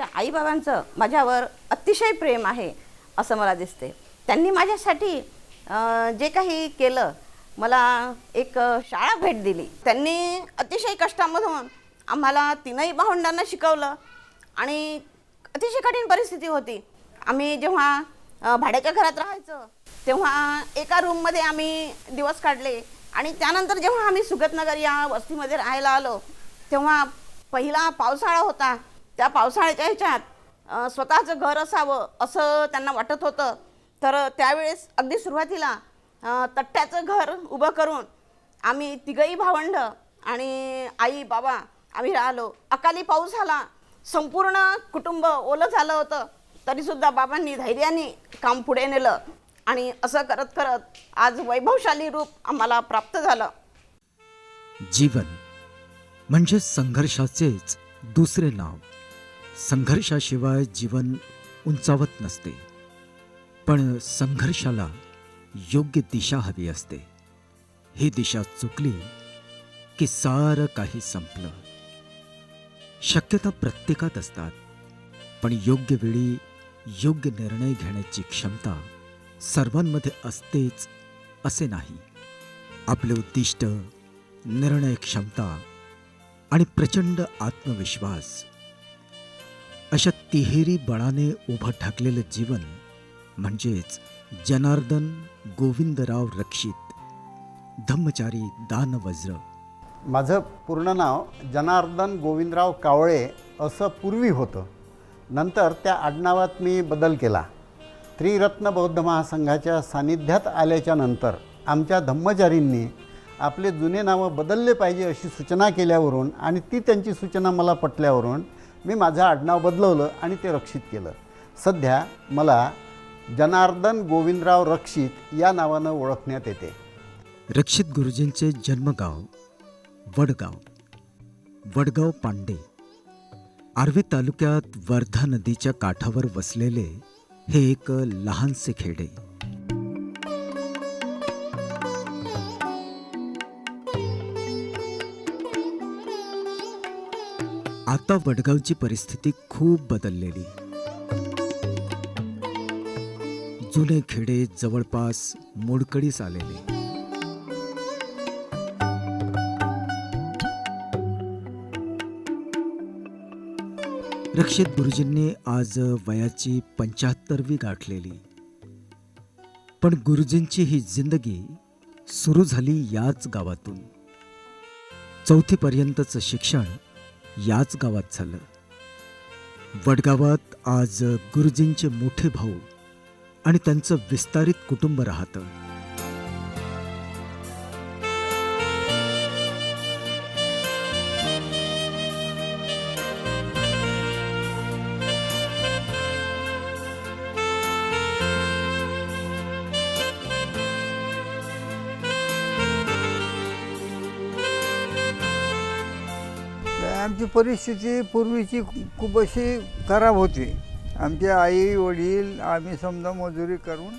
माझ्या आईबाबांचं माझ्यावर अतिशय प्रेम आहे असं मला दिसते. त्यांनी माझ्यासाठी जे काही केलं, मला एक शाळा भेट दिली. त्यांनी अतिशय कष्टामधून आम्हाला तीनही भावंडांना शिकवलं आणि अतिशय कठीण परिस्थिती होती. आम्ही जेव्हा भाड्याच्या घरात राहायचो तेव्हा एका रूममध्ये आम्ही दिवस काढले आणि त्यानंतर जेव्हा आम्ही सुगतनगर या वस्तीमध्ये राहायला आलो तेव्हा पहिला पावसाळा होता. त्या पावसाळ्याच्या ह्याच्यात स्वतःचं घर असावं असं त्यांना वाटत होतं. तर त्यावेळेस अगदी सुरुवातीला तट्ट्याचं घर उभं करून आम्ही तिघही भावंड आणि आई बाबा आम्ही राहिलो. अकाली पाऊस आला, संपूर्ण कुटुंब ओलं झालं होतं, तरीसुद्धा बाबांनी धैर्याने काम पुढे नेलं आणि असं करत करत आज वैभवशाली रूप आम्हाला प्राप्त झालं. जीवन म्हणजे संघर्षाचेच दुसरे नाव. संघर्षाशिवाय जीवन उंचावत नसते, पण संघर्षाला योग्य दिशा हवी असते. ही दिशा चुकली की सारं काही संपलं. शक्यता प्रत्येकात असतात, पण योग्य वेळी योग्य निर्णय घेण्याची क्षमता सर्वांमध्ये असतेच असे नाही. आपले उद्दिष्ट, निर्णय क्षमता आणि प्रचंड आत्मविश्वास अशा तिहेरी बळाने उभं ठाकलेलं जीवन म्हणजेच जनार्दन गोविंदराव रक्षित, धम्मचारी दानवज्र. माझं पूर्ण नाव जनार्दन गोविंदराव कावळे असं पूर्वी होतं. नंतर त्या आडनावात मी बदल केला. त्रिरत्न बौद्ध महासंघाच्या सानिध्यात आल्याच्या नंतर आमच्या धम्मचारींनी आपले जुने नावं बदलले पाहिजे अशी सूचना केल्यावरून आणि ती त्यांची सूचना मला पटल्यावरून मी माझं आडनाव बदलवलं आणि ते रक्षित केलं. सध्या मला जनार्दन गोविंदराव रक्षित या नावानं ओळखण्यात येते. रक्षित गुरुजींचे जन्मगाव वडगाव. वडगाव पांडे, आर्वी तालुक्यात वर्धा नदीच्या काठावर वसलेले हे एक लहानसे खेडे. आता वडगावची परिस्थिती खूप बदललेली. जुने खेडे जवळपास मोडकळीस आलेले. रक्षित गुरुजींनी आज वयाची 75वी गाठलेली. पण गुरुजींची ही जिंदगी सुरू झाली याच गावातून. 4थी पर्यंतचं शिक्षण याच गावात झालं. वडगावात आज गुरुजींचे मोठे भाऊ आणि त्यांचं विस्तारित कुटुंब राहतं. आमची परिस्थिती पूर्वीची खूप अशी खराब होती. आमचे आई वडील आम्ही समजा मजुरी करून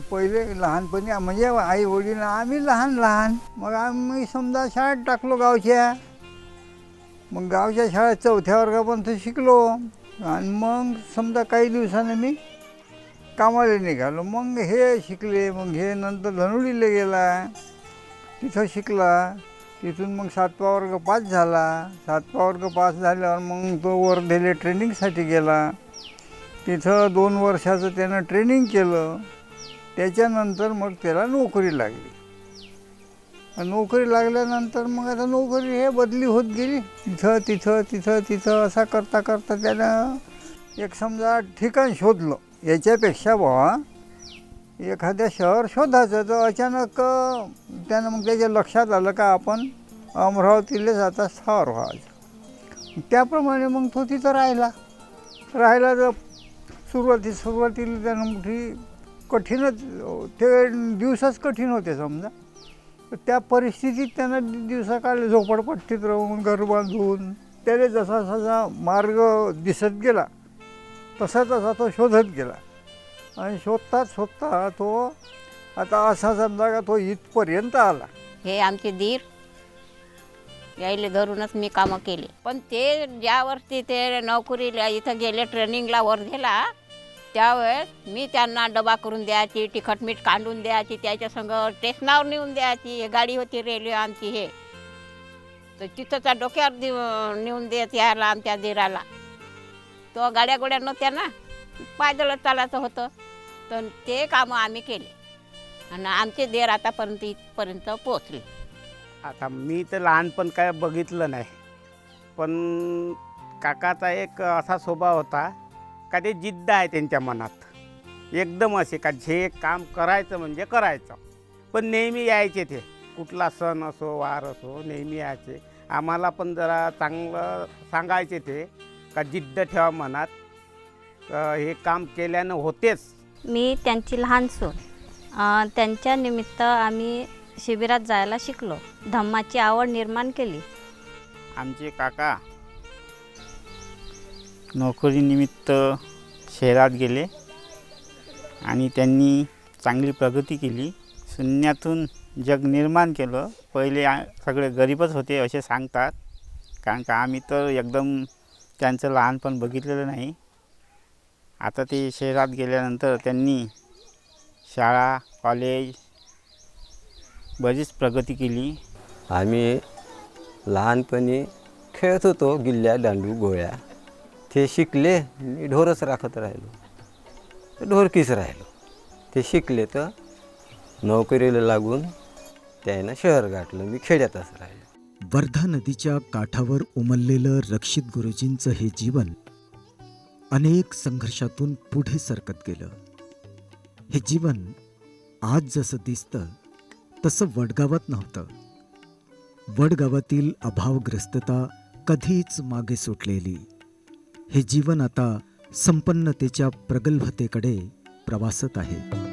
पहिले लहानपणी म्हणजे आई वडील आम्ही लहान मग आम्ही समजा शाळेत टाकलो गावच्या. मग गावच्या शाळेत 4थ्या वर्गापर्यंत शिकलो आणि मग समजा काही दिवसानं मी कामाला निघालो. मग हे शिकले. मग हे नंतर धनुलीला गेला, तिथं शिकला. तिथून मग 7वा वर्ग पास झाला. 7वा वर्ग पास झाल्यावर मग तो वर्धेला ट्रेनिंगसाठी गेला. तिथं 2 वर्षाचं त्यानं ट्रेनिंग केलं. त्याच्यानंतर मग त्याला नोकरी लागली. नोकरी लागल्यानंतर मग आता नोकरी हे बदली होत गेली. तिथं असा करता करता त्यानं एक समजा ठिकाण शोधलं. याच्यापेक्षा बुवा एखाद्या शहर शोधायचं. तर अचानक त्यानं मग त्याच्या लक्षात आलं का आपण अमरावतीला जाता स्थावर व्हायचं. त्याप्रमाणे मग तो तिथं राहिला. तर सुरुवातीला त्यानं मोठी कठीणच ते दिवसच कठीण होते समजा. तर त्या परिस्थितीत त्यानं दिवसा काढले. झोपडपट्टीत राहून घर बांधून त्याला जसा मार्ग दिसत गेला तसा तो शोधत गेला. आणि शोधता तो आता असा समजा का तो इथपर्यंत आला. हे आमचे दीर यायले धरूनच मी कामं केली. पण ते ज्या वर्षी ते नोकरीला इथं गेले ट्रेनिंगला वर्धेला, त्यावेळेस मी त्यांना डबा करून द्यायची, तिखट मीठ काढून द्यायची, त्याच्या संग स्टेशनावर नेऊन द्यायची. हे गाडी होती रेल्वे आमची, हे तर तिथंच्या डोक्यावर नेऊन देत यायला आमच्या दिराला. तो गाड्या गोड्या नव्हत्या ना, पायदळ चालायचं होतं. तर ते कामं आम्ही केले आणि आमचे देर आतापर्यंत इथपर्यंत पोचले. आता मी तर लहानपण काय बघितलं नाही, पण काकाचा एक असा स्वभाव होता का ते जिद्द आहे त्यांच्या मनात एकदम असे का जे काम करायचं म्हणजे करायचं. पण नेहमी यायचे ते, कुठला सण असो वार असो नेहमी यायचे. आम्हाला पण जरा चांगलं सांगायचे ते का जिद्द ठेवा मनात, हे काम केल्यानं होतेच. मी त्यांची लहान सून. त्यांच्या निमित्त आम्ही शिबिरात जायला शिकलो, धम्माची आवड निर्माण केली. आमचे काका नोकरीनिमित्त शहरात गेले आणि त्यांनी चांगली प्रगती केली. शून्यातून जग निर्माण केलं. पहिले सगळे गरीबच होते असे सांगतात, कारण का आम्ही तर एकदम त्यांचं लहानपण बघितलेलं नाही. आता ते शहरात गेल्यानंतर त्यांनी शाळा कॉलेज बरीच प्रगती केली. आम्ही लहानपणी खेळत होतो गिल्ल्या दांडू गोळ्या. ते शिकले, मी ढोरच राखत राहिलो, ढोरकीच राहिलो. ते शिकले तर नोकरीला लागून त्यानं शहर गाठलं, मी खेड्यातच राहिलो. वर्धा नदीच्या काठावर उमललेलं रक्षित गुरुजींचं हे जीवन अनेक संघर्षातून पुढे सरकत गेलं. हे जीवन आज जसं दिसतं तसं वडगावात नव्हतं. वडगावातील अभावग्रस्तता कधीच मागे सुटलेली. हे जीवन आता संपन्नतेच्या प्रगल्भतेकडे प्रवासत आहे.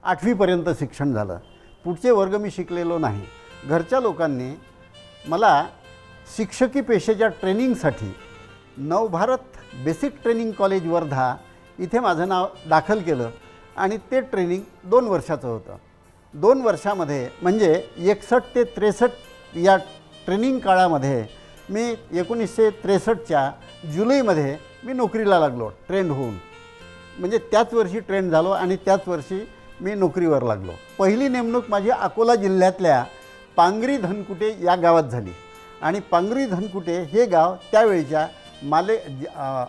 आठवीपर्यंत शिक्षण झालं. पुढचे वर्ग मी शिकलेलो नाही. घरच्या लोकांनी मला शिक्षकी पेशेच्या ट्रेनिंगसाठी नवभारत बेसिक ट्रेनिंग कॉलेज वर्धा इथे माझं नाव दाखल केलं आणि ते ट्रेनिंग 2 वर्षाचं होतं. 2 वर्षामध्ये म्हणजे 61 ते 63 या ट्रेनिंग काळामध्ये मी 1963च्या जुलैमध्ये मी नोकरीला लागलो ट्रेंड होऊन. म्हणजे त्याच वर्षी ट्रेंड झालो आणि त्याच वर्षी मी नोकरीवर लागलो. पहिली नेमणूक माझी अकोला जिल्ह्यातल्या पांगरी धनकुटे या गावात झाली आणि पांगरी धनकुटे हे गाव त्यावेळच्या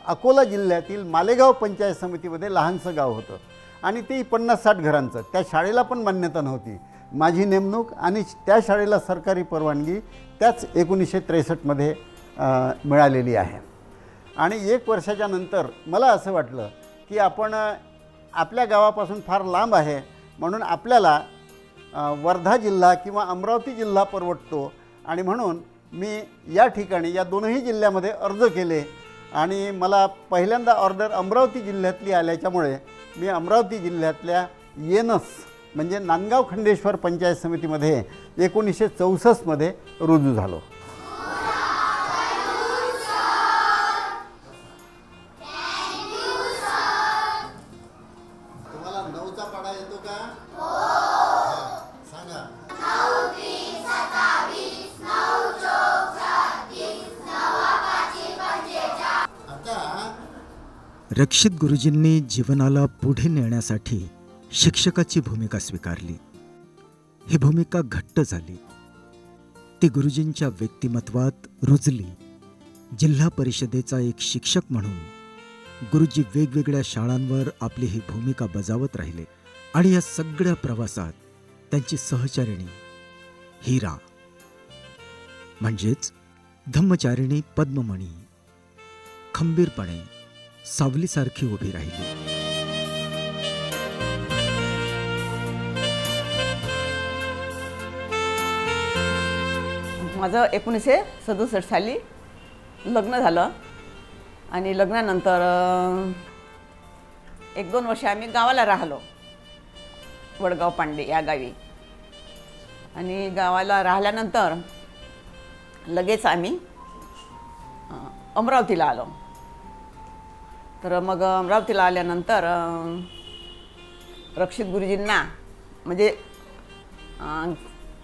अकोला जिल्ह्यातील मालेगाव पंचायत समितीमध्ये लहानसं गाव होतं आणि ते 50-60 घरांचं. त्या शाळेला पण मान्यता नव्हती. माझी नेमणूक आणि त्या शाळेला सरकारी परवानगी त्याच 1963मध्ये मिळालेली आहे. आणि 1 वर्षाच्या नंतर मला असं वाटलं की आपण आपल्या गावापासून फार लांब आहे, म्हणून आपल्याला वर्धा जिल्हा किंवा अमरावती जिल्हा परवडतो आणि म्हणून मी या ठिकाणी या दोनही जिल्ह्यामध्ये अर्ज केले आणि मला पहिल्यांदा ऑर्डर अमरावती जिल्ह्यातली आल्याच्यामुळे मी अमरावती जिल्ह्यातल्या येनस म्हणजे नांदगाव खंडेश्वर पंचायत समितीमध्ये 1964मध्ये रुजू झालो. रक्षित गुरुजींनी जीवनाला पुढे नेण्यासाठी शिक्षकाची भूमिका स्वीकारली. ही भूमिका घट्ट झाली. ती गुरुजींच्या व्यक्तिमत्वात रुजली. जिल्हा परिषदेचा एक शिक्षक म्हणून गुरुजी वेगवेगळ्या शाळांवर आपली ही भूमिका बजावत राहिले आणि या सगळ्या प्रवासात त्यांची सहचारिणी हिरा म्हणजेच धम्मचारिणी पद्ममणी खंबीरपणे सावलीसारखी उभी राहिली. माझं 1967 साली लग्न झालं आणि लग्नानंतर 1-2 वर्ष आम्ही गावाला राहिलो, वडगाव पांडे या गावी. आणि गावाला राहिल्यानंतर लगेच आम्ही अमरावतीला आलो. तर मग अमरावतीला आल्यानंतर रक्षित गुरुजींना म्हणजे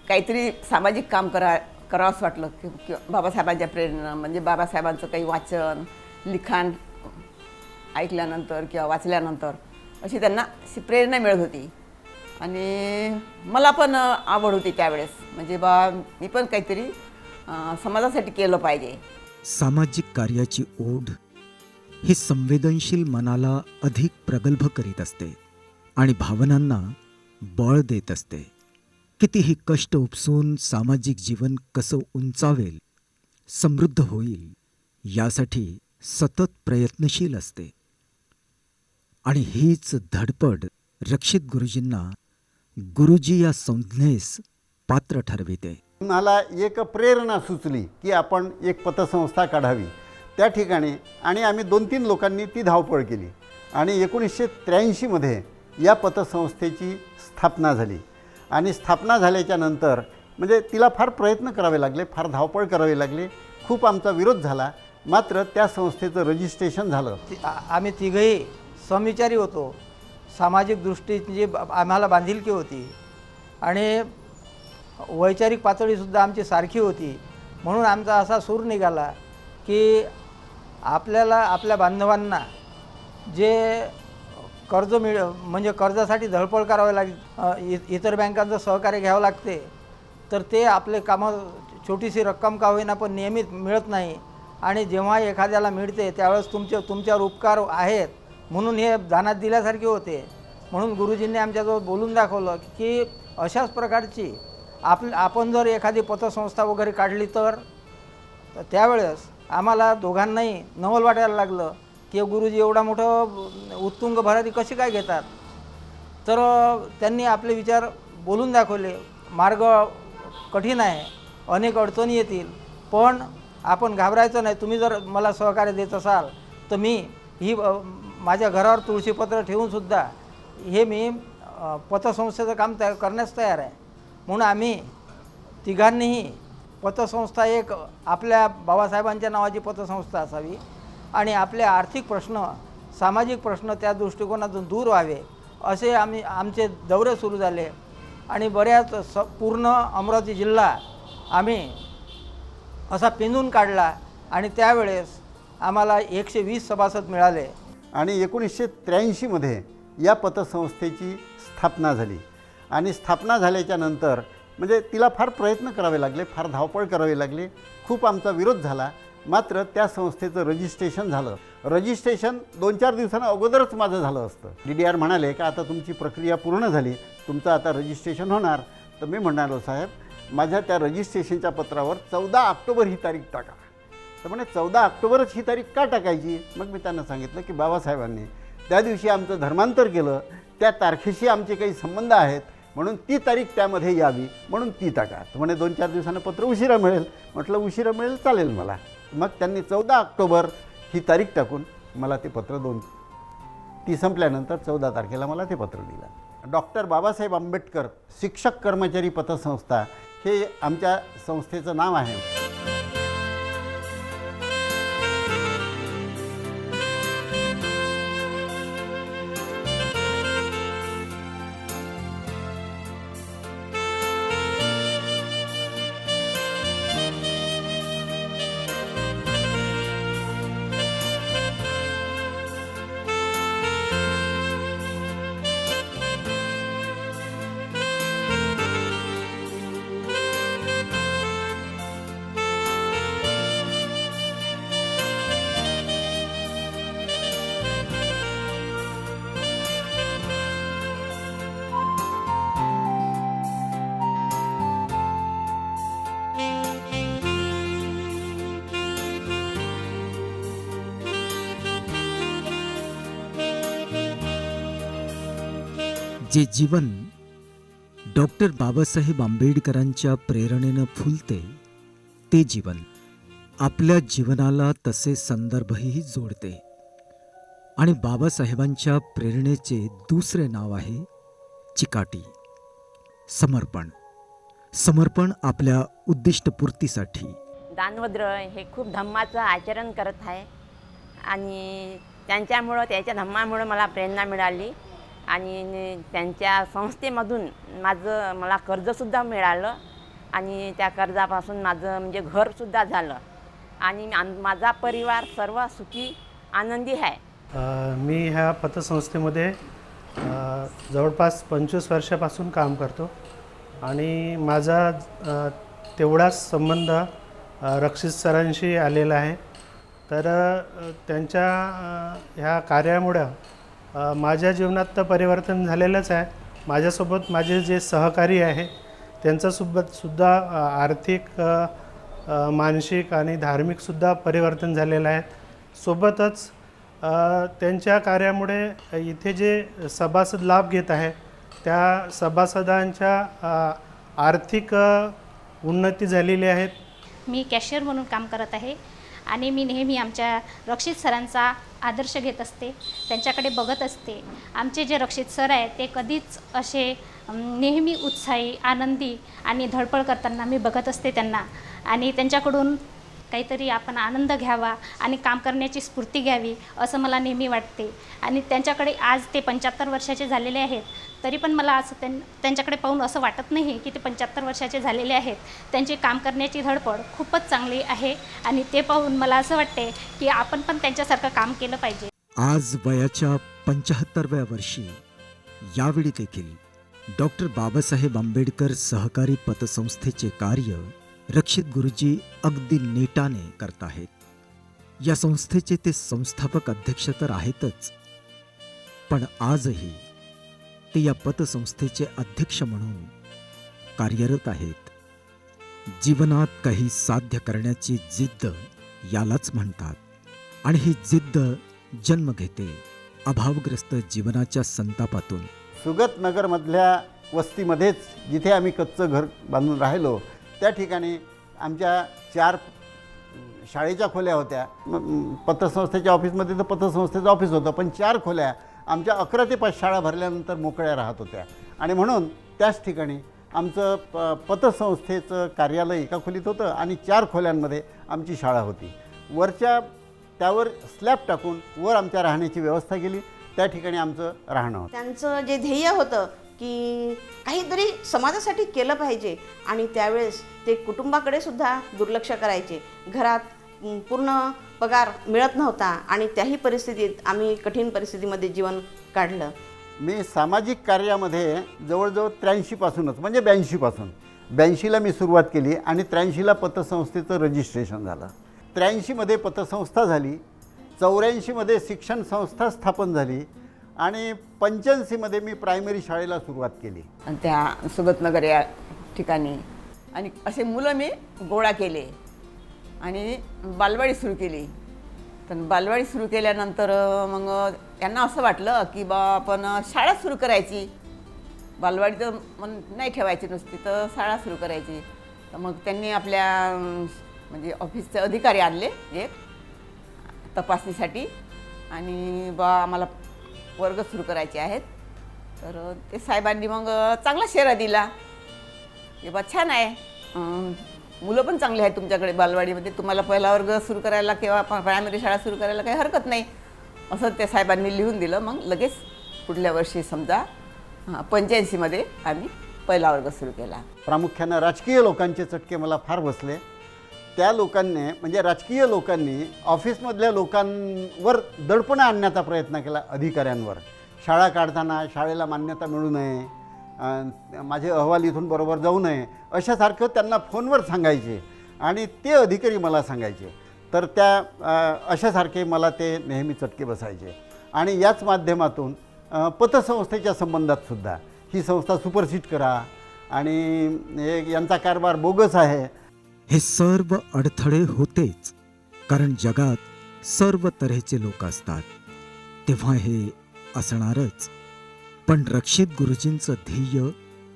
काहीतरी सामाजिक काम करावंसं वाटलं की बाबासाहेबांच्या प्रेरणा म्हणजे बाबासाहेबांचं काही वाचन लिखाण ऐकल्यानंतर किंवा वाचल्यानंतर अशी त्यांना अशी प्रेरणा मिळत होती. आणि मला पण आवड होती त्यावेळेस, म्हणजे मी पण काहीतरी समाजासाठी केलं पाहिजे. सामाजिक कार्याची ओढ ही संवेदनशील मनाला अधिक प्रगल्भ करीत असते आणि भावनांना बळ देत असते. कितीही कष्ट उपसून सामाजिक जीवन कसं उंचावेल, समृद्ध होईल यासाठी सतत प्रयत्नशील असते. आणि हीच धडपड रक्षित गुरुजींना गुरुजी या संज्ञेस पात्र ठरविते. मला एक प्रेरणा सुचली की आपण एक पतसंस्था काढावी. त्या ठिकाणी आणि आम्ही 2-3 लोकांनी ती धावपळ केली आणि 1983मध्ये या पतसंस्थेची स्थापना झाली. आणि स्थापना झाल्याच्या नंतर म्हणजे तिला फार प्रयत्न करावे लागले, फार धावपळ करावी लागली, खूप आमचा विरोध झाला. मात्र त्या संस्थेचं रजिस्ट्रेशन झालं. आम्ही तिघही समविचारी होतो. सामाजिक दृष्टीची आम्हाला बांधिलकी होती आणि वैचारिक पातळीसुद्धा आमची सारखी होती. म्हणून आमचा असा सूर निघाला की आपल्याला आपल्या बांधवांना जे कर्ज म्हणजे कर्जासाठी धडपड करावी लागेल, इतर बँकांचं सहकार्य घ्यावं लागते, तर ते आपले कामं छोटीशी रक्कम का होईना पण नियमित मिळत नाही. आणि जेव्हा एखाद्याला मिळते त्यावेळेस तुमच्यावर उपकार आहेत म्हणून हे दानात दिल्यासारखे होते. म्हणून गुरुजींनी आमच्याजवळ बोलून दाखवलं की अशाच प्रकारची आपण जर एखादी पतसंस्था वगैरे काढली तर त्यावेळेस आम्हाला दोघांनाही नवल वाटायला लागलं की गुरुजी एवढा मोठं उत्तुंग भरारी कशी काय घेतात. तर त्यांनी आपले विचार बोलून दाखवले. मार्ग कठीण आहे, अनेक अडचणी येतील, पण आपण घाबरायचं नाही. तुम्ही जर मला सहकार्य देत असाल तर मी ही माझ्या घरावर तुळशीपत्र ठेवूनसुद्धा हे मी पतसंस्थेचं काम करण्यास तयार आहे. म्हणून आम्ही तिघांनीही पतसंस्था एक आपल्या बाबासाहेबांच्या नावाची पतसंस्था असावी आणि आपले आर्थिक प्रश्न, सामाजिक प्रश्न त्या दृष्टिकोनातून दूर व्हावे असे आमचे दौरे सुरू झाले. आणि बऱ्याच पूर्ण अमरावती जिल्हा आम्ही असा पिंजून काढला आणि त्यावेळेस आम्हाला 120 सभासद मिळाले. आणि 1983मध्ये या पतसंस्थेची स्थापना झाली. आणि स्थापना झाल्याच्या नंतर म्हणजे तिला फार प्रयत्न करावे लागले, फार धावपळ करावी लागली, खूप आमचा विरोध झाला. मात्र त्या संस्थेचं रजिस्ट्रेशन झालं. रजिस्ट्रेशन 2-4 दिवसांना अगोदरच माझं झालं असतं. DDR म्हणाले का आता तुमची प्रक्रिया पूर्ण झाली, तुमचं आता रजिस्ट्रेशन होणार. तर मी म्हणालो साहेब माझ्या त्या रजिस्ट्रेशनच्या पत्रावर 14 ऑक्टोबर ही तारीख टाका. तर म्हणे 14 ऑक्टोबरच ही तारीख का टाकायची. मग मी त्यांना सांगितलं की बाबासाहेबांनी त्या दिवशी आमचं धर्मांतर केलं, त्या तारखेशी आमचे काही संबंध आहेत म्हणून ती तारीख त्यामध्ये यावी म्हणून ती टाका. तर म्हणे 2-4 दिवसानं पत्र उशिरा मिळेल. म्हटलं उशिरा मिळेल चालेल मला. मग त्यांनी 14 ऑक्टोबर ही तारीख टाकून मला ते पत्र ती संपल्यानंतर 14 तारखेला मला ते पत्र दिलं. डॉक्टर बाबासाहेब आंबेडकर शिक्षक कर्मचारी पतसंस्था हे आमच्या संस्थेचं नाव आहे. जे जीवन डॉक्टर बाबासाहेब आंबेडकरांच्या प्रेरणेनं फुलते ते जीवन आपल्या जीवनाला तसे संदर्भही जोडते. आणि बाबासाहेबांच्या प्रेरणेचे दुसरे नाव आहे चिकाटी. समर्पण. समर्पण आपल्या उद्दिष्टपूर्तीसाठी. दानवद्र हे खूप धम्माचं आचरण करत आहे आणि त्याच्या धम्मामुळं मला प्रेरणा मिळाली आणि त्यांच्या संस्थेमधून मला कर्जसुद्धा मिळालं आणि त्या कर्जापासून माझं म्हणजे घरसुद्धा झालं आणि माझा परिवार सर्व सुखी आनंदी आहे. मी ह्या पतसंस्थेमध्ये जवळपास 25 वर्षापासून काम करतो आणि माझा तेवढाच संबंध रक्षित सरांशी आलेला आहे. तर त्यांच्या ह्या कार्यामुळं माझ्या जीवनात तर परिवर्तन झालेलंच आहे. माझ्यासोबत माझे जे सहकारी आहे त्यांच्यासोबतसुद्धा आर्थिक मानसिक आणि धार्मिकसुद्धा परिवर्तन झालेलं आहे. सोबतच त्यांच्या कार्यामुळे इथे जे सभासद लाभ घेत आहे त्या सभासदांच्या आर्थिक उन्नती झालेली आहेत. मी कॅशियर म्हणून काम करत आहे आणि मी नेहमी आमच्या रक्षित सरांचा आदर्श घेत असते, त्यांच्याकडे बघत असते. आमचे जे रक्षित सर आहेत ते कधीच असे नेहमी उत्साही आनंदी आणि धडपड करताना मी बघत असते त्यांना आणि त्यांच्याकडून काहीतरी आपण आनंद घ्यावा आणि काम करण्याची स्फूर्ती घ्यावी असं मला नेहमी वाटते. आणि त्यांच्याकडे आज ते 75 वर्षाचे झालेले आहेत तरी पण मला असं त्यांच्याकडे पाहून असं वाटत नाही की ते 75 वर्षाचे झालेले आहेत. त्यांची काम करण्याची धडपड खूपच चांगली आहे आणि ते पाहून मला असं वाटते की आपण पण त्यांच्यासारखं काम केलं पाहिजे. आज वयाच्या 75व्या वर्षी यावेळी देखील डॉक्टर बाबासाहेब आंबेडकर सहकारी पतसंस्थेचे कार्य रक्षित गुरुजी अगदी नेटाने करत आहेत. या संस्थेचे ते संस्थापक अध्यक्ष तर आहेतच, पण आजही ते या पतसंस्थेचे अध्यक्ष म्हणून कार्यरत आहेत. जीवनात काही साध्य करण्याची जिद्द यालाच म्हणतात आणि ही जिद्द जन्म घेते अभावग्रस्त जीवनाच्या संतापातून. सुगतनगरमधल्या वस्तीमध्येच जिथे आम्ही कच्चं घर बांधून राहिलो त्या ठिकाणी आमच्या 4 शाळेच्या खोल्या होत्या. पतसंस्थेच्या ऑफिसमध्ये तर पतसंस्थेचं ऑफिस होतं, पण 4 खोल्या आमच्या 11 ते 5 शाळा भरल्यानंतर मोकळ्या राहत होत्या आणि म्हणून त्याच ठिकाणी आमचं पतसंस्थेचं कार्यालय एका खोलीत होतं आणि 4 खोल्यांमध्ये आमची शाळा होती. वरच्या त्यावर स्लॅब टाकून वर आमच्या राहण्याची व्यवस्था केली. त्या ठिकाणी आमचं राहणं होतं. त्यांचं जे ध्येय होतं की काहीतरी समाजासाठी केलं पाहिजे आणि त्यावेळेस ते कुटुंबाकडे सुद्धा दुर्लक्ष करायचे. घरात पूर्ण पगार मिळत नव्हता आणि त्याही परिस्थितीत आम्ही कठीण परिस्थितीमध्ये जीवन काढलं. मी सामाजिक कार्यामध्ये जवळजवळ 83पासूनच म्हणजे 82ला मी सुरुवात केली आणि 83ला पतसंस्थेचं रजिस्ट्रेशन झालं. 83मध्ये पतसंस्था झाली, 84मध्ये शिक्षण संस्था स्थापन झाली आणि 85मध्ये मी प्रायमरी शाळेला सुरुवात केली. आणि त्या सुगतनगर या ठिकाणी आणि असे मुलं मी गोळा केले आणि बालवाडी सुरू केली. तर बालवाडी सुरू केल्यानंतर मग त्यांना असं वाटलं की बा आपण शाळा सुरू करायची, बालवाडी तर नाही ठेवायची नुसती, तर शाळा सुरू करायची. तर मग त्यांनी आपल्या म्हणजे ऑफिसचे अधिकारी आणले एक तपासणीसाठी आणि बा आम्हाला वर्ग सुरू करायचे आहेत. तर ते साहेबांनी मग चांगला शेरा दिला की बा छान आहे, मुलं पण चांगली आहेत तुमच्याकडे बालवाडीमध्ये, तुम्हाला पहिला वर्ग सुरू करायला किंवा प्रायमरी शाळा सुरू करायला काही हरकत नाही असं त्या साहेबांनी लिहून दिलं. मग लगेच पुढल्या वर्षी समजा 85मध्ये आम्ही पहिला वर्ग सुरू केला. प्रामुख्यानं राजकीय लोकांचे चटके मला फार बसले. त्या लोकांनी म्हणजे राजकीय लोकांनी ऑफिसमधल्या लोकांवर दडपण आणण्याचा प्रयत्न केला अधिकाऱ्यांवर. शाळा काढताना शाळेला मान्यता मिळू नये, माझे अहवाल इथून बरोबर जाऊ नये अशासारखं त्यांना फोनवर सांगायचे आणि ते अधिकारी मला सांगायचे. तर त्या अशासारखे मला ते नेहमी चटके बसायचे. आणि याच माध्यमातून पतसंस्थेच्या संबंधातसुद्धा ही संस्था सुपरसीड करा आणि यांचा कारभार बोगस आहे, हे सर्व अडथळे होतेच, कारण जगात सर्व तऱ्हेचे लोक असतात, तेव्हा हे असणारच. पण रक्षित गुरुजींचं ध्येय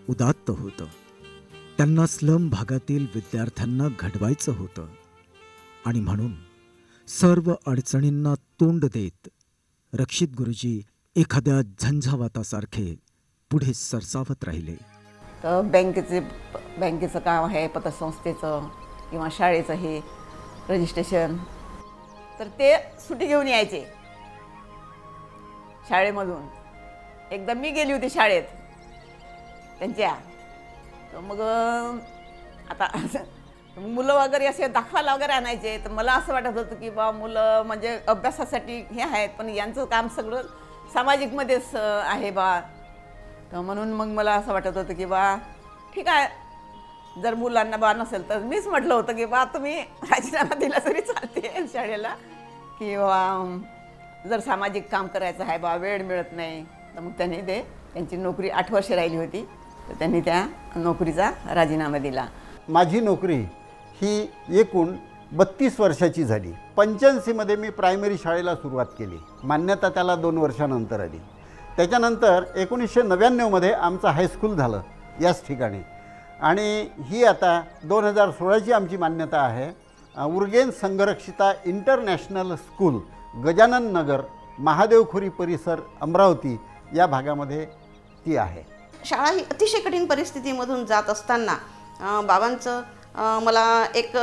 उदात्त होतं. त्यांना स्लम भागातील विद्यार्थ्यांना घडवायचं होतं आणि म्हणून सर्व अडचणींना तोंड देत रक्षित गुरुजी एखाद्या झंझावातासारखे पुढे सरसावत राहिले. तर बँकेचं काम आहे, पतसंस्थेचं किंवा शाळेचं हे रजिस्ट्रेशन, तर ते सुट्टी घेऊन यायचे शाळेमधून. एकदा मी गेली होती शाळेत त्यांच्या, तर मग आता मुलं वगैरे असे दाखवायला वगैरे आणायचे. तर मला असं वाटत होतं की बा मुलं म्हणजे अभ्यासासाठी हे आहेत, पण यांचं काम सगळं सामाजिकमध्येच आहे बा. तर म्हणून मग मला असं वाटत होतं की बा ठीक आहे, जर मुलांना बा नसेल तर मीच म्हटलं होतं की बा तुम्ही राजीनामा दिला तरी चालते शाळेला, की बा जर सामाजिक काम करायचं आहे बा, वेळ मिळत नाही. तर मग त्यांची नोकरी 8 वर्ष राहिली होती, तर त्यांनी त्या नोकरीचा राजीनामा दिला. माझी नोकरी ही एकूण 32 वर्षाची झाली. 85मध्ये मी प्रायमरी शाळेला सुरुवात केली. मान्यता त्याला 2 वर्षानंतर आली. त्याच्यानंतर 1999मध्ये आमचं हायस्कूल झालं याच ठिकाणी, आणि ही आता 2016ची आमची मान्यता आहे. उर्गेन संघरक्षिता इंटरनॅशनल स्कूल, गजानन नगर, महादेवखुरी परिसर, अमरावती या भागामध्ये ती आहे. शाळा ही अतिशय कठीण परिस्थितीमधून जात असताना बाबांचं मला एक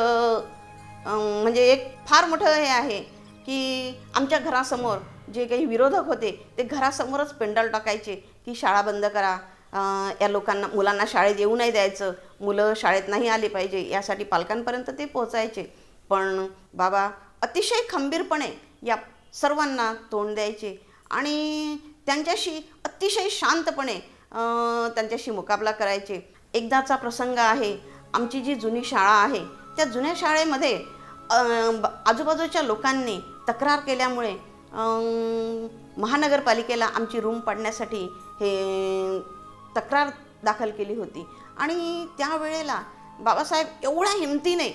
म्हणजे एक फार मोठं हे आहे की आमच्या घरासमोर जे काही विरोधक होते ते घरासमोरच पेंडॉल टाकायचे की शाळा बंद करा, या मुलांना शाळेत येऊ नाही द्यायचं, मुलं शाळेत नाही आले पाहिजे, यासाठी पालकांपर्यंत ते पोहोचायचे. पण बाबा अतिशय खंबीरपणे या सर्वांना तोंड द्यायचे आणि त्यांच्याशी अतिशय शांतपणे त्यांच्याशी मुकाबला करायचे. एकदाचा प्रसंग आहे, आमची जी जुनी शाळा आहे त्या जुन्या शाळेमध्ये आजूबाजूच्या लोकांनी तक्रार केल्यामुळे महानगरपालिकेला आमची रूम पाडण्यासाठी हे तक्रार दाखल केली होती. आणि त्यावेळेला बाबासाहेब एवढ्या हिमतीने,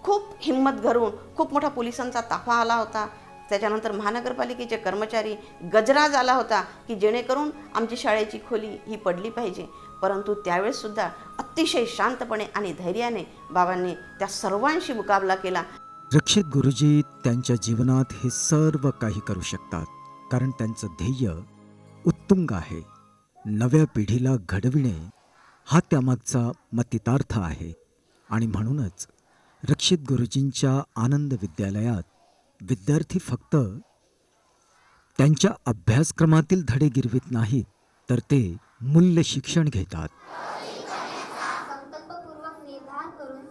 खूप हिंमत घालून, खूप मोठा पोलिसांचा ताफा आला होता. त्याच्यानंतर महानगरपालिकेचे कर्मचारी, गजराज आला होता की जेणेकरून आमची शाळेची खोली ही पडली पाहिजे. परंतु त्यावेळेससुद्धा अतिशय शांतपणे आणि धैर्याने बाबांनी त्या सर्वांशी मुकाबला केला. रक्षित गुरुजी त्यांच्या जीवनात हे सर्व काही करू शकतात, कारण त्यांचं ध्येय उत्तुंग आहे. नव्या पिढीला घडविणे हा त्यामागचा मतितार्थ आहे. आणि म्हणूनच रक्षित गुरुजींच्या आनंद विद्यालयात विद्यार्थी फक्त त्यांच्या अभ्यासक्रमातील धडे गिरवित नाहीत, तर ते मूल्य शिक्षण घेतात. संकल्पपूर्वक निर्धार करून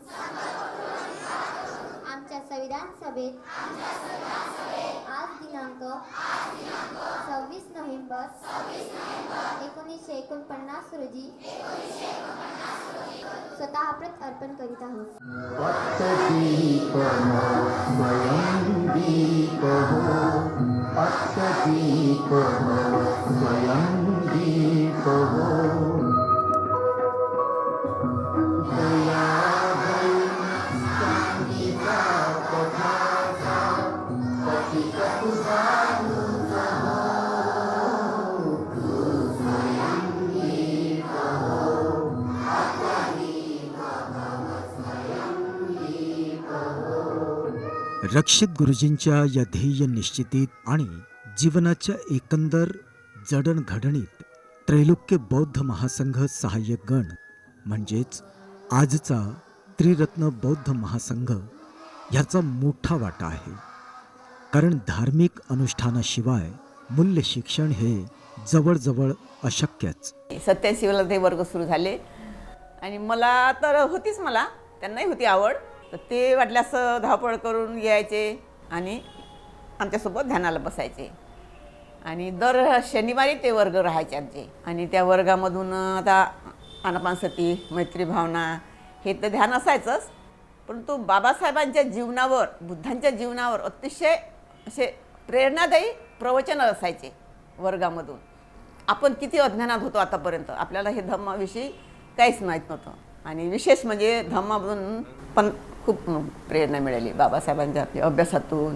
आमच्या संविधान सभेत आज दिनांक 26 नोव्हेंबर 1949 रोजी स्वतः प्रत अर्पण करीत आहोत. रक्षित गुरुजींच्या या ध्येय निश्चितीत आणि जीवनाच्या एकंदर जडणघडणीत त्रैलोक्य बौद्ध महासंघ सहाय्यक गण म्हणजेच आजचा त्रिरत्न बौद्ध महासंघ ह्याचा मोठा वाटा आहे. कारण धार्मिक अनुष्ठानाशिवाय मूल्य शिक्षण हे जवळजवळ अशक्यच. 87ला ते वर्ग सुरू झाले आणि मला तर होतीच, मला त्यांनाही होती आवड. तर ते वाटल्यास धावपळ करून यायचे आणि आमच्यासोबत ध्यानाला बसायचे. आणि दर शनिवारी ते वर्ग राहायचे आमचे. आणि त्या वर्गामधून आता आनापानसती, मैत्री भावना हे तर ध्यान असायचंच, परंतु बाबासाहेबांच्या जीवनावर, बुद्धांच्या जीवनावर अतिशय असे प्रेरणादायी प्रवचन असायचे वर्गामधून. आपण किती अज्ञानात होतो आतापर्यंत, आपल्याला हे धम्माविषयी काहीच माहीत नव्हतं. आणि विशेष म्हणजे धम्मामधून पण खूप प्रेरणा मिळाली बाबासाहेबांच्या अभ्यासातून.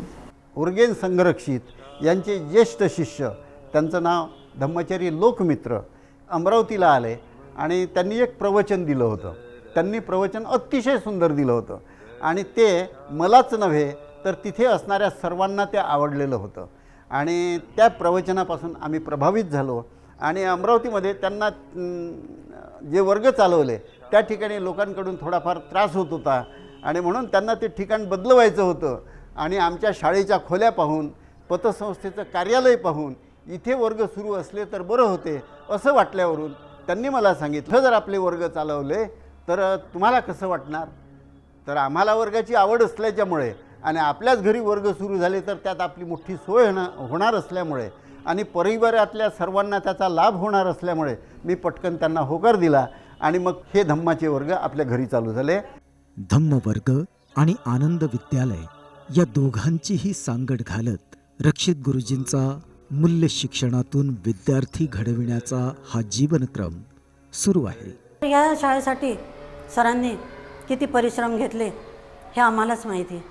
उर्गेन संघरक्षित यांचे ज्येष्ठ शिष्य, त्यांचं नाव धम्मचरी लोकमित्र, अमरावतीला आले आणि त्यांनी एक प्रवचन दिलं होतं. त्यांनी प्रवचन अतिशय सुंदर दिलं होतं आणि ते मलाच नव्हे तर तिथे असणाऱ्या सर्वांना ते आवडलेलं होतं. आणि त्या प्रवचनापासून आम्ही प्रभावित झालो आणि अमरावतीमध्ये त्यांना जे वर्ग चालवले त्या ठिकाणी लोकांकडून थोडाफार त्रास होत होता आणि म्हणून त्यांना ते ठिकाण बदलवायचं होतं आणि आमच्या शाळेच्या खोल्या पाहून, पतसंस्थेचं कार्यालय पाहून इथे वर्ग सुरू असले तर बरं होते असं वाटल्यावरून त्यांनी मला सांगितलं, जर आपले वर्ग चालवले तर तुम्हाला कसं वाटणार. तर आम्हाला वर्गाची आवड असल्याच्यामुळे आणि आपल्याच घरी वर्ग सुरू झाले तर त्यात आपली मोठी सोय होणार असल्यामुळे आणि परिवारातल्या सर्वांना त्याचा लाभ होणार असल्यामुळे मी पटकन त्यांना होकार दिला आणि मग हे धम्माचे वर्ग आपल्या घरी चालू झाले. धम्म वर्ग आणि आनंद विद्यालय या दोघांचीही सांगड घालत रक्षित गुरुजींचा मूल्य शिक्षणातून विद्यार्थी घडविण्याचा हा जीवनक्रम सुरू आहे. या शाळेसाठी सरांनी किती परिश्रम घेतले हे आम्हालाच माहिती आहे.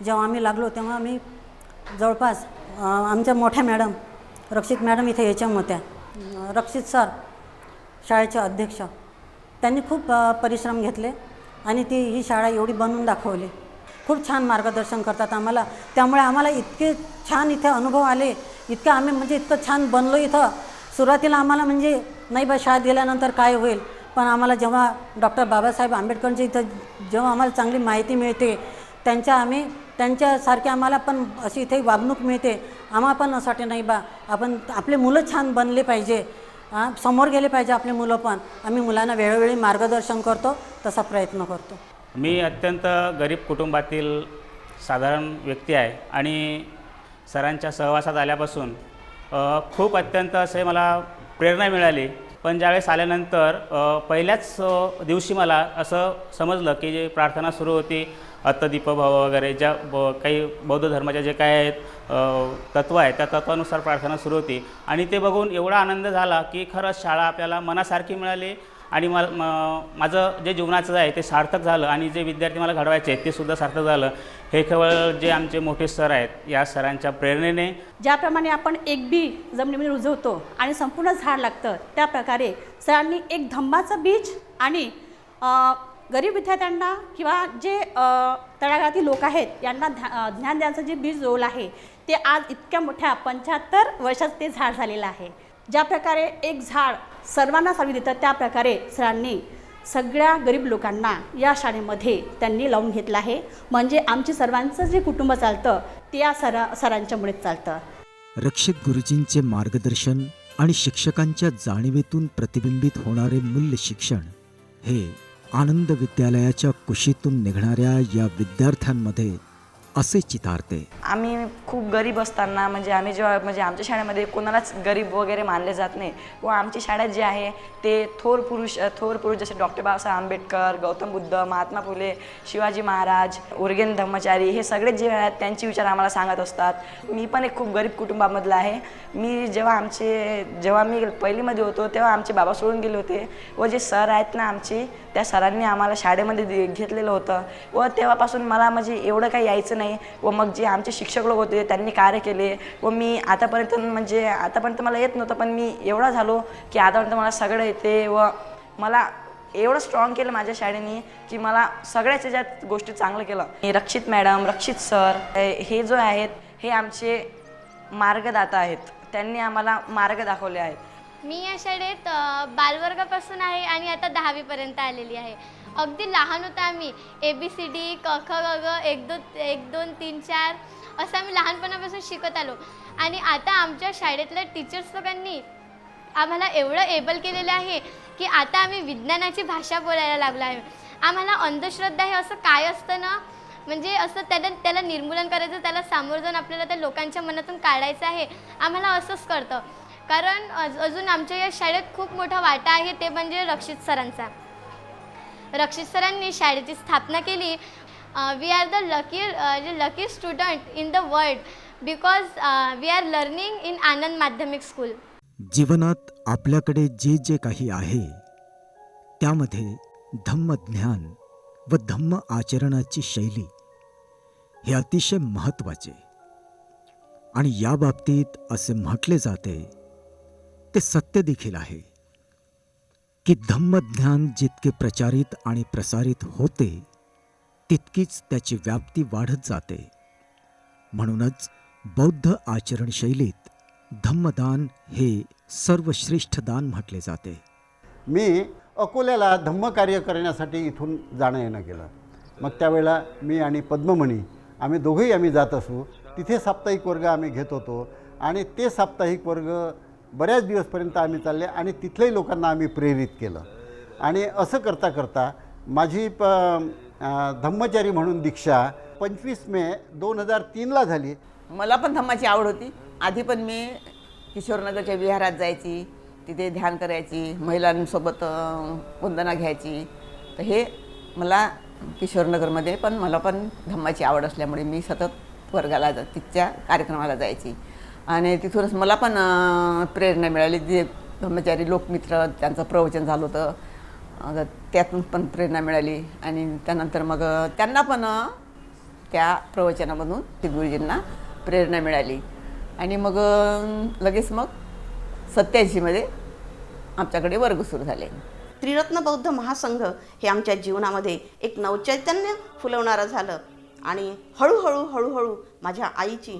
जेव्हा आम्ही लागलो तेव्हा आम्ही जवळपास आमच्या मोठ्या मॅडम रक्षित मॅडम इथे HM होत्या. रक्षित सर शाळेचे अध्यक्ष, त्यांनी खूप परिश्रम घेतले आणि ही शाळा एवढी बनवून दाखवली. खूप छान मार्गदर्शन करतात आम्हाला. त्यामुळे आम्हाला इतके छान इथे अनुभव आले, इतकं आम्ही म्हणजे इतकं छान बनलो इथं. सुरुवातीला आम्हाला म्हणजे नाही बा शाळेत गेल्यानंतर काय होईल, पण आम्हाला जेव्हा डॉक्टर बाबासाहेब आंबेडकरांची इथं जेव्हा आम्हाला चांगली माहिती मिळते, त्यांच्यासारखी आम्हाला पण अशी इथे वागणूक मिळते, आम्हाला पण असं वाटते नाही बा आपण आपले मुलं छान बनले पाहिजे, समोर गेले पाहिजे आपले मुलं पण. आम्ही मुलांना वेळोवेळी मार्गदर्शन करतो, तसा प्रयत्न करतो. मी अत्यंत गरीब कुटुंबातील साधारण व्यक्ती आहे आणि सरांच्या सहवासात आल्यापासून खूप अत्यंत असे मला प्रेरणा मिळाली. पण ज्यावेळेस आल्यानंतर पहिल्याच दिवशी मला असं समजलं की जे प्रार्थना सुरू होती, अत्तदीपभाव वगैरे ज्या काही बौद्ध धर्माच्या जे काय आहेत तत्त्व आहे त्या तत्त्वानुसार प्रार्थना सुरू होती आणि ते बघून एवढा आनंद झाला की खरंच शाळा आपल्याला मनासारखी मिळाली आणि माझं जे जीवनाचं आहे ते सार्थक झालं आणि जे विद्यार्थी मला घडवायचे ते सुद्धा सार्थक झालं. हे केवळ जे आमचे मोठे सर आहेत या सरांच्या प्रेरणेने. ज्याप्रमाणे आपण एक बी जमिनीमध्ये रुजवतो आणि संपूर्ण झाड लागतं, त्या प्रकारे सरांनी एक धम्माचं बीज आणि गरीब विद्यार्थ्यांना किंवा जे तळागाळातील लोक आहेत यांना ज्ञान द्यायचं जे बीज रोवलं आहे ते आज इतक्या मोठ्या 75 वर्षात ते झाड झालेलं आहे. ज्या प्रकारे एक झाड सर्वांना सावली देतं त्या प्रकारे सरांनी सगळ्या गरीब लोकांना या शाळेमध्ये त्यांनी लावून घेतलं आहे. म्हणजे आमचे सर्वांचं जे कुटुंब चालतं ते या सरांच्यामुळेच चालतं. रक्षित गुरुजींचे मार्गदर्शन आणि शिक्षकांच्या जाणीवेतून प्रतिबिंबित होणारे मूल्य शिक्षण हे आनंद विद्यालयाच्या कुशीतून निघणाऱ्या या विद्यार्थ्यांमध्ये असे चितारते. आम्ही खूप गरीब असताना म्हणजे आम्ही जेव्हा म्हणजे आमच्या शाळेमध्ये कोणालाच गरीब वगैरे मानले जात नाही व आमची शाळा जे आहे ते थोर पुरुष जसे डॉक्टर बाबासाहेब आंबेडकर, गौतम बुद्ध, महात्मा फुले, शिवाजी महाराज, उर्गेन धम्मचारी हे सगळे जे आहेत त्यांचे विचार आम्हाला सांगत असतात. मी पण एक खूप गरीब कुटुंबामधला आहे. मी जेव्हा मी पहिलीमध्ये होतो तेव्हा आमचे बाबा सोडून गेले होते व जे सर आहेत ना आमचे त्या सरांनी आम्हाला शाळेमध्ये घेतलेलं होतं व तेव्हापासून मला म्हणजे एवढं काही यायचं नाही. व मग जे आमचे शिक्षक लोक होते त्यांनी कार्य केले व मी आतापर्यंत मला येत नव्हतं, पण मी एवढा झालो की आतापर्यंत मला सगळं येते व मला एवढं स्ट्रॉंग केलं माझ्या शाळेने की मला सगळ्याच ज्या गोष्टी चांगलं केलं. रक्षित मॅडम, रक्षित सर हे जो आहेत हे आमचे मार्गदाता आहेत. त्यांनी आम्हाला मार्ग दाखवले आहेत. मी या शाळेत बालवर्गापासून आहे आणि आता 10वीपर्यंत आलेली आहे. अगदी लहान होता आम्ही. ABCD, क ख ग घ 1 2 3 4 असं आम्ही लहानपणापासून शिकत आलो आणि आता आमच्या शाळेतल्या टीचर्स लोकांनी आम्हाला एवढं एबल केलेलं आहे की आता आम्ही विज्ञानाची भाषा बोलायला लागलो आहे. आम्हाला अंधश्रद्धा हे असं काय असतं ना, म्हणजे असं त्याला निर्मूलन करायचं, त्याला सामोरं जाऊन आपल्याला त्या लोकांच्या मनातून काढायचं आहे. आम्हाला असंच कळतं. कारण अजून आमच्या या शाळेत खूप मोठा वाटा आहे, ते म्हणजे रक्षित सरांचा. रक्षित सरांनी शाळेची स्थापना केली. We are the lucky student in the world because we are learning in Anand Madhyamik school. जीवनात आपल्याकडे जे जे काही आहे त्यामध्ये धम्म ज्ञान व धम्म आचरणाची शैली हे अतिशय महत्त्वाचे. आणि या बाबतीत असे म्हटले जाते, ते सत्य देखील आहे की धम्मज्ञान जितके प्रचारित आणि प्रसारित होते तितकीच त्याची व्याप्ती वाढत जाते. म्हणूनच बौद्ध आचरणशैलीत धम्मदान हे सर्वश्रेष्ठ दान म्हटले जाते. मी अकोल्याला धम्मकार्य करण्यासाठी इथून जाणं येणं केलं. मग त्यावेळेला मी आणि पद्ममणी आम्ही दोघंही आम्ही जात असू. तिथे साप्ताहिक वर्ग आम्ही घेत होतो आणि ते साप्ताहिक वर्ग बऱ्याच दिवसपर्यंत आम्ही चालले आणि तिथल्याही लोकांना आम्ही प्रेरित केलं. आणि असं करता करता माझी धम्मचारी म्हणून दीक्षा 25 मे 2003ला झाली. मला पण धम्माची आवड होती. आधी पण मी किशोरनगरच्या विहारात जायची, तिथे ध्यान करायची, महिलांसोबत वंदना घ्यायची. तर हे मला किशोरनगरमध्ये पण मला पण धम्माची आवड असल्यामुळे मी सतत वर्गाला तिथच्या कार्यक्रमाला जायची आणि तिथूनच मला पण प्रेरणा मिळाली. जे धम्मचारी लोकमित्र त्यांचं प्रवचन झालं होतं त्यातून पण प्रेरणा मिळाली आणि त्यानंतर मग त्यांना पण त्या प्रवचनामधून गुरुजींना प्रेरणा मिळाली आणि मग लगेच मग 87मध्ये आमच्याकडे वर्ग सुरू झाले. त्रिरत्न बौद्ध महासंघ हे आमच्या जीवनामध्ये एक नवचैतन्य फुलवणारं झालं आणि हळूहळू माझ्या आईची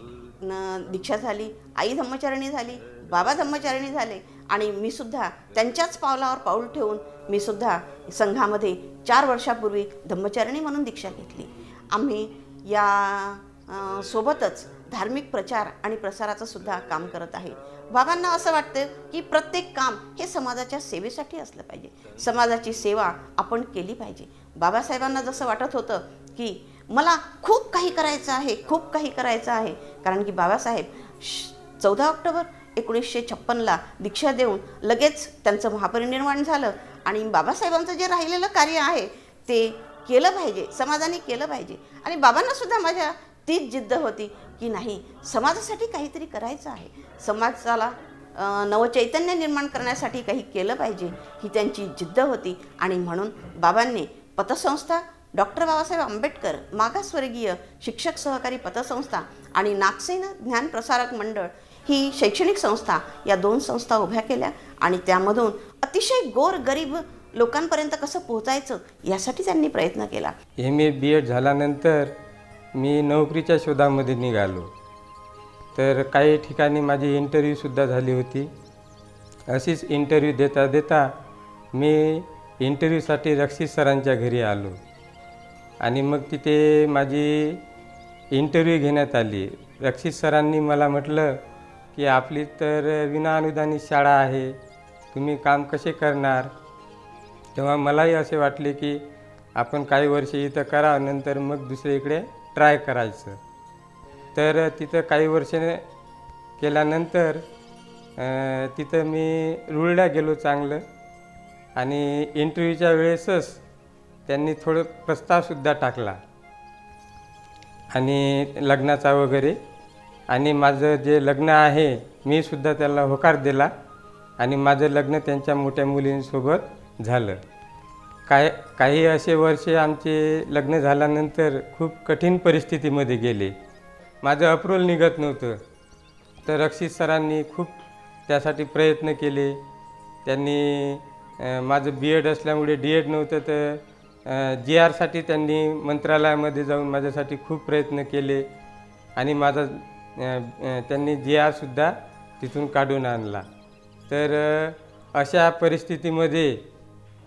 दीक्षा झाली. आई धम्मचारिणी झाली, बाबा धम्मचारिणी झाले आणि मी सुद्धा त्यांच्याच पावलावर पाऊल ठेवून मी सुद्धा संघामध्ये 4 वर्षापूर्वी धम्मचारिणी म्हणून दीक्षा घेतली. आम्ही या सोबतच धार्मिक प्रचार आणि प्रसाराचं सुद्धा काम करत आहे. बाबांना असं वाटतं की प्रत्येक काम हे समाजाच्या सेवेसाठी असलं पाहिजे, समाजाची सेवा आपण केली पाहिजे. बाबासाहेबांना जसं वाटत होतं की मला खूप काही करायचं आहे, कारण की बाबासाहेब 14 ऑक्टोबर 1956ला दीक्षा देऊन लगेच त्यांचं महापरिनिर्वाण झालं आणि बाबासाहेबांचं जे राहिलेलं कार्य आहे ते केलं पाहिजे, समाजाने केलं पाहिजे. आणि बाबांना सुद्धा माझ्या तीच जिद्द होती की नाही, समाजासाठी काहीतरी करायचं आहे, समाजाला नवचैतन्य निर्माण करण्यासाठी काही केलं पाहिजे, ही त्यांची जिद्द होती. आणि म्हणून बाबांनी पतसंस्था, डॉक्टर बाबासाहेब आंबेडकर मागासवर्गीय शिक्षक सहकारी पतसंस्था आणि नागसेन ज्ञान प्रसारक मंडळ ही शैक्षणिक संस्था, या 2 संस्था उभ्या केल्या आणि त्यामधून अतिशय गोरगरीब लोकांपर्यंत कसं पोहोचायचं यासाठी त्यांनी प्रयत्न केला. MA BEd झाल्यानंतर मी नोकरीच्या शोधामध्ये निघालो. तर काही ठिकाणी माझी इंटरव्ह्यूसुद्धा झाली होती. अशीच इंटरव्ह्यू देता देता मी इंटरव्ह्यूसाठी रक्षित सरांच्या घरी आलो आणि मग तिथे माझी इंटरव्ह्यू घेण्यात आली. रक्षित सरांनी मला म्हटलं की आपली तर विनाअनुदानित शाळा आहे, तुम्ही काम कसे करणार. तेव्हा मलाही असे वाटले की आपण काही वर्ष इथं करा, नंतर मग दुसरीकडे ट्राय करायचं. तर तिथं काही वर्ष केल्यानंतर तिथं मी रुळला गेलो चांगलं आणि इंटरव्ह्यूच्या वेळेसच त्यांनी थोडं प्रस्तावसुद्धा टाकला आणि लग्नाचा वगैरे. आणि माझं जे लग्न आहे मी सुद्धा त्याला होकार दिला आणि माझं लग्न त्यांच्या मोठ्या मुलींसोबत झालं. काही असे वर्षे आमचे लग्न झाल्यानंतर खूप कठीण परिस्थितीमध्ये गेले. माझं अप्रूव्हल निघत नव्हतं. तर रक्षित सरांनी खूप त्यासाठी प्रयत्न केले. त्यांनी माझं BEd असल्यामुळे DEd नव्हतं तर GRसाठी त्यांनी मंत्रालयामध्ये जाऊन माझ्यासाठी खूप प्रयत्न केले आणि माझा त्यांनी GRसुद्धा तिथून काढून आणला. तर अशा परिस्थितीमध्ये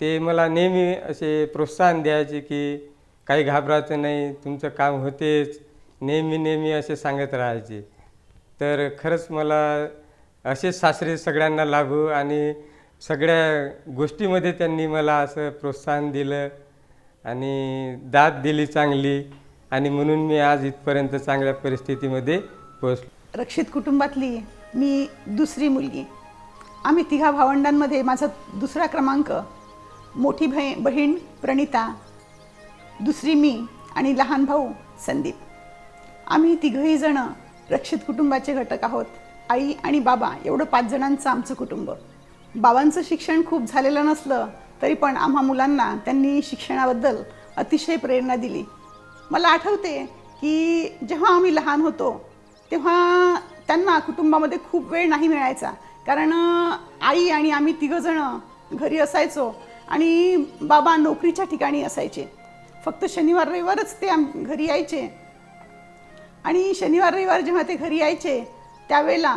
ते मला नेहमी असे प्रोत्साहन द्यायचे की काही घाबरायचं नाही, तुमचं काम होतेच, नेहमी असे सांगत राहायचे. तर खरंच मला असेच सासरे सगळ्यांना लाभो आणि सगळ्या गोष्टीमध्ये त्यांनी मला असं प्रोत्साहन दिलं आणि दाद दिली चांगली आणि म्हणून मी आज इथपर्यंत चांगल्या परिस्थितीमध्ये पोहोचलो. रक्षित कुटुंबातली मी दुसरी मुलगी. आम्ही 3 भावंडांमध्ये माझा 2रा क्रमांक, मोठी बहीण प्रणिता, दुसरी मी आणि लहान भाऊ संदीप. आम्ही 3घही जण रक्षित कुटुंबाचे घटक आहोत. आई आणि बाबा एवढं 5 जणांचं आमचं कुटुंब. बाबांचं शिक्षण खूप झालेलं नसलं तरी पण आम्हा मुलांना त्यांनी शिक्षणाबद्दल अतिशय प्रेरणा दिली. मला आठवते की जेव्हा आम्ही लहान होतो तेव्हा त्यांना कुटुंबामध्ये खूप वेळ नाही मिळायचा, कारण आई आणि आम्ही 3 जण घरी असायचो आणि बाबा नोकरीच्या ठिकाणी असायचे. फक्त शनिवार रविवारच ते घरी यायचे. आणि शनिवार रविवार जेव्हा ते घरी यायचे त्यावेळेला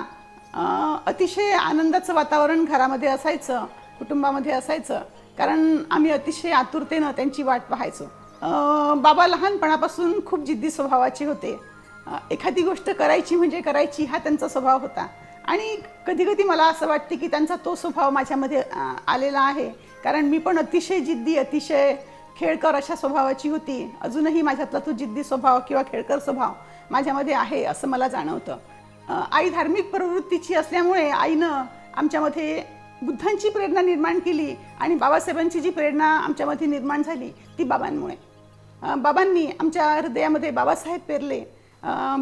अतिशय आनंदाचं वातावरण घरामध्ये असायचं, कुटुंबामध्ये असायचं, कारण आम्ही अतिशय आतुरतेनं त्यांची वाट पाहायचो. बाबा लहानपणापासून खूप जिद्दी स्वभावाचे होते. एखादी गोष्ट करायची म्हणजे करायची हा त्यांचा स्वभाव होता. आणि कधी कधी मला असं वाटते की त्यांचा तो स्वभाव माझ्यामध्ये आलेला आहे, कारण मी पण अतिशय जिद्दी, अतिशय खेळकर अशा स्वभावाची होती. अजूनही माझ्यातला तो जिद्दी स्वभाव किंवा खेळकर स्वभाव माझ्यामध्ये आहे असं मला जाणवतं. आई धार्मिक प्रवृत्तीची असल्यामुळे आईनं आमच्यामध्ये बुद्धांची प्रेरणा निर्माण केली आणि बाबासाहेबांची जी प्रेरणा आमच्यामध्ये निर्माण झाली ती बाबांमुळे. बाबांनी आमच्या हृदयामध्ये बाबासाहेब पेरले.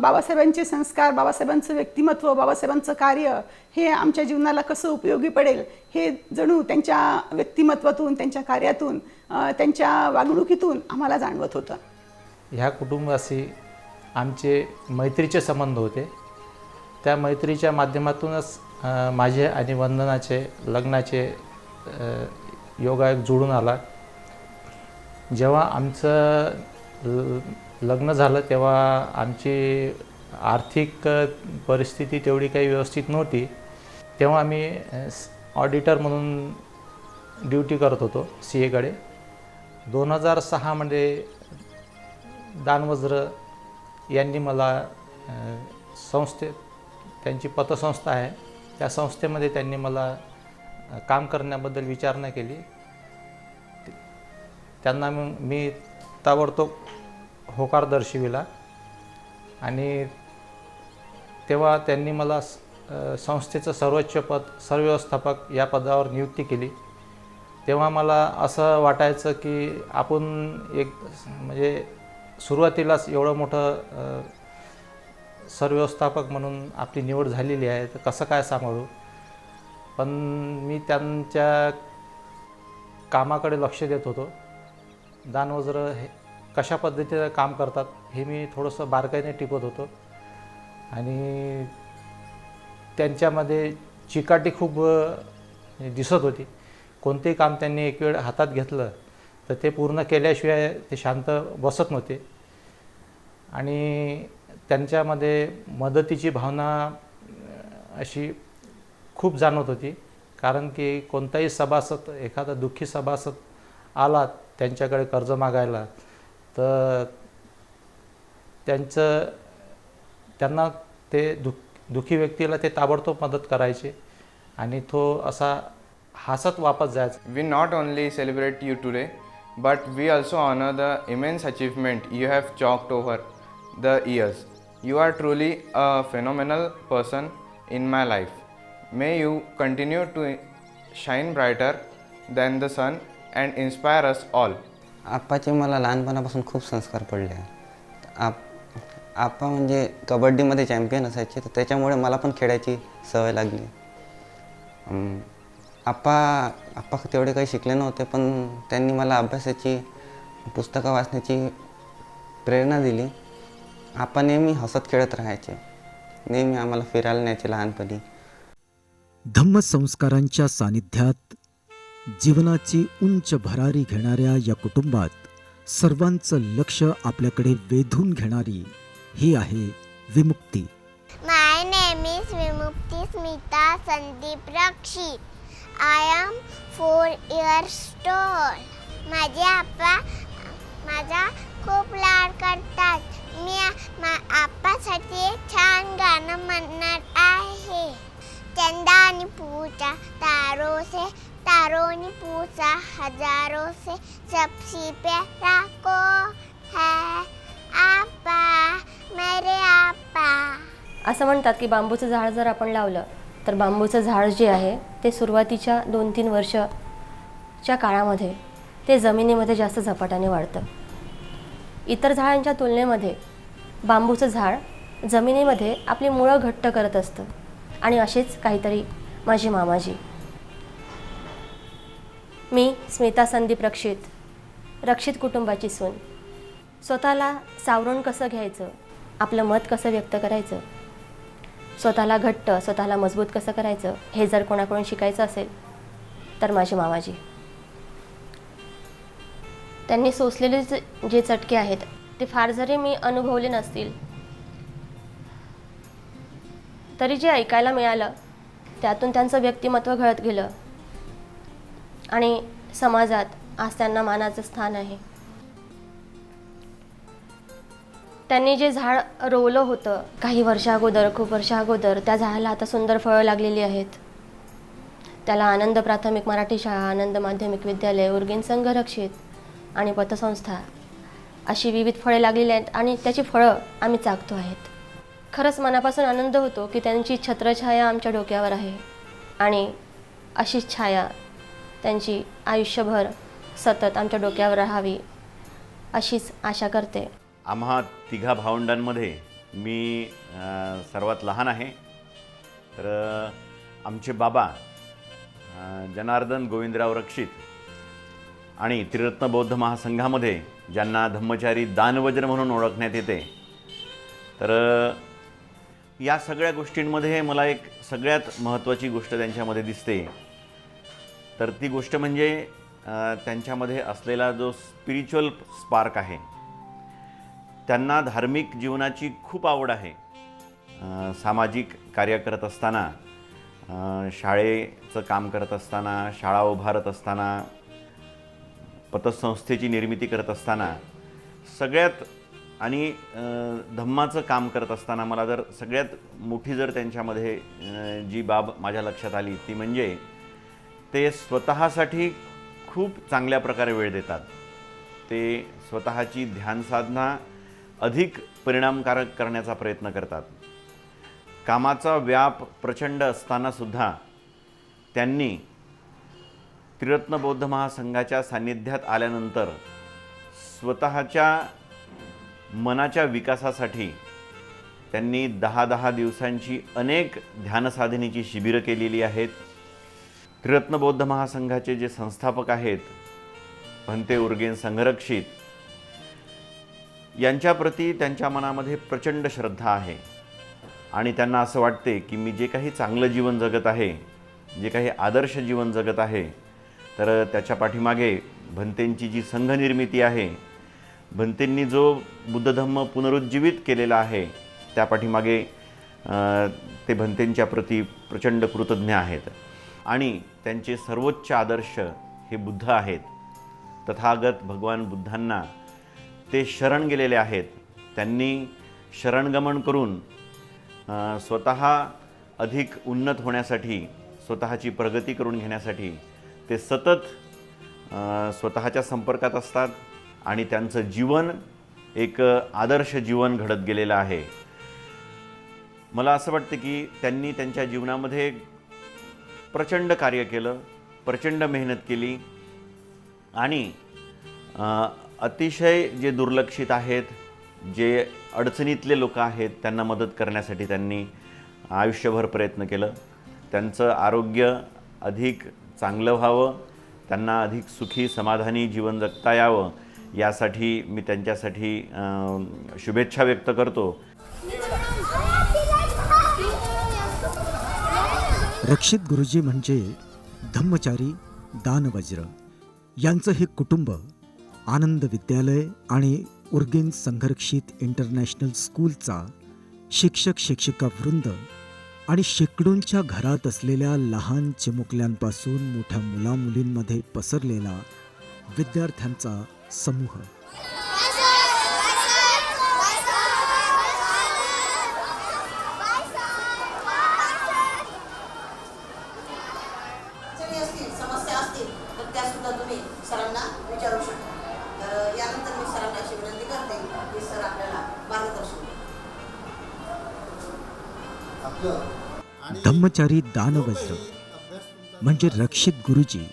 बाबासाहेबांचे संस्कार, बाबासाहेबांचं व्यक्तिमत्व, बाबासाहेबांचं कार्य हे आमच्या जीवनाला कसं उपयोगी पडेल हे जणू त्यांच्या व्यक्तिमत्वातून, त्यांच्या कार्यातून, त्यांच्या वागणुकीतून आम्हाला जाणवत होतं. ह्या कुटुंबाशी आमचे मैत्रीचे संबंध होते. त्या मैत्रीच्या माध्यमातूनच माझे आणि वंदनाचे लग्नाचे योगायोग जुळून आला. जेव्हा आमचं लग्न झालं तेव्हा आमची आर्थिक परिस्थिती तेवढी काही व्यवस्थित नव्हती. तेव्हा आम्ही ऑडिटर म्हणून ड्युटी करत होतो CA कडे. 2006मध्ये दानवज्र यांनी मला त्यांची पतसंस्था आहे त्या संस्थेमध्ये त्यांनी मला काम करण्याबद्दल विचारणा केली. त्यांना मी ताबडतोब होकार दर्शविला आणि तेव्हा त्यांनी मला संस्थेचं सर्वोच्च पद सरव्यवस्थापक या पदावर नियुक्ती केली. तेव्हा मला असं वाटायचं की आपण म्हणजे सुरुवातीलाच एवढं मोठं सरव्यवस्थापक म्हणून आपली निवड झालेली आहे, तर कसं काय सांभाळू. पण मी त्यांच्या कामाकडे लक्ष देत होतो. दानवज्र हे कशा पद्धतीनं काम करतात हे मी थोडंसं बारकाईने टिपत होतो आणि त्यांच्यामध्ये चिकाटी खूप दिसत होती. कोणतेही काम त्यांनी एक वेळ हातात घेतलं तर ते पूर्ण केल्याशिवाय ते शांत बसत नव्हते आणि त्यांच्यामध्ये मदतीची भावना अशी खूप जाणवत होती. कारण की कोणताही सभासद, एखादा दुःखी सभासद आला त्यांच्याकडे कर्ज मागायला तर त्यांना ते दुःखी व्यक्तीला ते ताबडतोब मदत करायचे आणि तो असा हसत वापस जायचा. We not only celebrate you today, but we also honor the immense achievement you have chalked over the years. You are truly a phenomenal person in my life. May you continue to shine brighter than the sun and inspire us all. आप्पाचे मला लहानपणापासून खूप संस्कार पडले. आप्पा म्हणजे कबड्डीमध्ये champion असायचे, तर त्याच्यामुळे मला पण खेळायची सवय लागली. आप्पा तेवढे काही शिकले नव्हते, पण त्यांनी मला अभ्यासाची, पुस्तकं वाचण्याची प्रेरणा दिली. आप्पा नेहमी हसत खेळत राहायचे, नेहमी आम्हाला फिरायला न्यायचे लहानपणी. धम्मसंस्कारांच्या सानिध्यात जीवनाची उंच भरारी घेणाऱ्या या कुटुंबात सर्वांचं लक्ष आपल्याकडे वेधून घेणारी ही आहे Vimukti. My name is Vimukti Smita Sandeep Rakshit. I am 4 years old. माझे आप्पा माझा खूप लाड करतात. मी आप्पासाठी एक छान गाणं म्हणणार आहे. चंदा आणि पूजा तारों ने पूछा हजारों से सबसे प्यारा को है आप्पा, मेरे आप्पा. असं म्हणतात की बांबूचं झाड जर आपण लावलं तर बांबूचं झाड जे आहे ते सुरुवातीच्या 2-3 वर्षाच्या काळामध्ये ते जमिनीमध्ये जास्त झपाट्याने वाढतं. इतर झाडांच्या तुलनेमध्ये बांबूचं झाड जमिनीमध्ये आपली मुळं घट्ट करत असतं आणि असेच काहीतरी माझे मामाजी. मी स्मिता संदीप रक्षित कुटुंबाची सून. स्वतःला सावरून कसं घ्यायचं, आपलं मत कसं व्यक्त करायचं, स्वतःला घट्ट, स्वतःला मजबूत कसं करायचं हे जर कोणाकडून शिकायचं असेल तर माझे मामाजी. त्यांनी सोसलेले जे चटके आहेत ते फार जरी मी अनुभवले नसतील तरी जे ऐकायला मिळालं त्यातून त्यांचं व्यक्तिमत्व घडत गेलं आणि समाजात आज त्यांना मानाचं स्थान आहे. त्यांनी जे झाड रोवलं होतं काही खूप वर्षा अगोदर, त्या झाडाला आता सुंदर फळं लागलेली आहेत. त्याला आनंद प्राथमिक मराठी शाळा, आनंद माध्यमिक विद्यालय, उर्गेन संघरक्षित आणि पतसंस्था अशी विविध फळे लागलेली आहेत आणि त्याची फळं आम्ही चाखतो आहेत. खरंच मनापासून आनंद होतो की त्यांची छत्रछाया आमच्या डोक्यावर आहे आणि अशीच छाया त्यांची आयुष्यभर सतत आमच्या डोक्यावर राहावी अशीच आशा करते. आम्हा तिघा भावंडांमध्ये मी सर्वात लहान आहे. तर आमचे बाबा जनार्दन गोविंदराव रक्षित आणि त्रिरत्न बौद्ध महासंघामध्ये ज्यांना धम्मचारी दानवज्र म्हणून ओळखण्यात येते. तर या सगळ्या गोष्टींमध्ये मला एक सगळ्यात महत्त्वाची गोष्ट त्यांच्यामध्ये दिसते, तर ती गोष्ट म्हणजे त्यांच्यामध्ये असलेला जो स्पिरिच्युअल स्पार्क आहे. त्यांना धार्मिक जीवनाची खूप आवड आहे. सामाजिक कार्य करत असताना, शाळेचं काम करत असताना, शाळा उभारत असताना, पतसंस्थेची निर्मिती करत असताना, सगळ्यात आणि धम्माचं काम करत असताना मला जर सगळ्यात मोठी जर त्यांच्यामध्ये जी बाब माझ्या लक्षात आली ती म्हणजे ते स्वतःसाठी खूप चांगल्या प्रकारे वेळ देतात. ते स्वतःची ध्यानसाधना अधिक परिणामकारक करण्याचा प्रयत्न करतात. कामाचा व्याप प्रचंड असतानासुद्धा त्यांनी त्रिरत्न बौद्ध महासंघाच्या सान्निध्यात आल्यानंतर स्वतःच्या मनाच्या विकासासाठी त्यांनी 10-10 दिवसांची अनेक ध्यानसाधनेची शिबिरं केलेली आहेत. त्रिरत्न बौद्ध महासंघाचे जे संस्थापक आहेत भंते उर्गेन संघरक्षित, यांच्याप्रती त्यांच्या मनामध्ये प्रचंड श्रद्धा आहे आणि त्यांना असं वाटते की मी जे काही चांगलं जीवन जगत आहे, जे काही आदर्श जीवन जगत आहे, तर त्याच्या पाठीमागे भंतेंची जी संघनिर्मिती आहे, भंतेंनी जो बुद्धधम्म पुनरुज्जीवित केलेला आहे, त्या पाठीमागे ते भंतेंच्या प्रती प्रचंड कृतज्ञ आहेत आणि त्यांचे सर्वोच्च आदर्श हे बुद्ध आहेत. तथागत भगवान बुद्धांना ते शरण गेलेले आहेत. त्यांनी शरणगमन करून स्वतः अधिक उन्नत होण्यासाठी, स्वतःची प्रगती करून घेण्यासाठी ते सतत स्वतःच्या संपर्कात असतात आणि त्यांचं जीवन एक आदर्श जीवन घडत गेलेलं आहे. मला असं वाटतं की त्यांनी त्यांच्या जीवनामध्ये प्रचंड कार्य केलं, प्रचंड मेहनत केली आणि अतिशय जे दुर्लक्षित आहेत, जे अडचणीतले लोक आहेत, त्यांना मदत करण्यासाठी त्यांनी आयुष्यभर प्रयत्न केलं. त्यांचं आरोग्य अधिक चांगलं व्हावं, त्यांना अधिक सुखी समाधानी जीवन जगता यावं यासाठी मी त्यांच्यासाठी शुभेच्छा व्यक्त करतो. रक्षित गुरुजी म्हणजे धम्मचारी दानवज्र यांचं हे कुटुंब आनंद विद्यालय आणि उर्गेन संघरक्षित इंटरनॅशनल स्कूलचा शिक्षक शिक्षिका वृंद आणि शेकडोंच्या घरात असलेल्या लहान चिमुकल्यांपासून मोठ्या मुलामुलींमध्ये पसरलेला विद्यार्थ्यांचा समूह. समस्या असतील तर त्या सुद्धा तुम्ही सरांना विचारू शकता. तर यानंतर मी सरांना अशी विनंती करते की सर आपल्याला मार्गदर्शन धम्मचारी दानवज्र म्हणजे रक्षित गुरुजी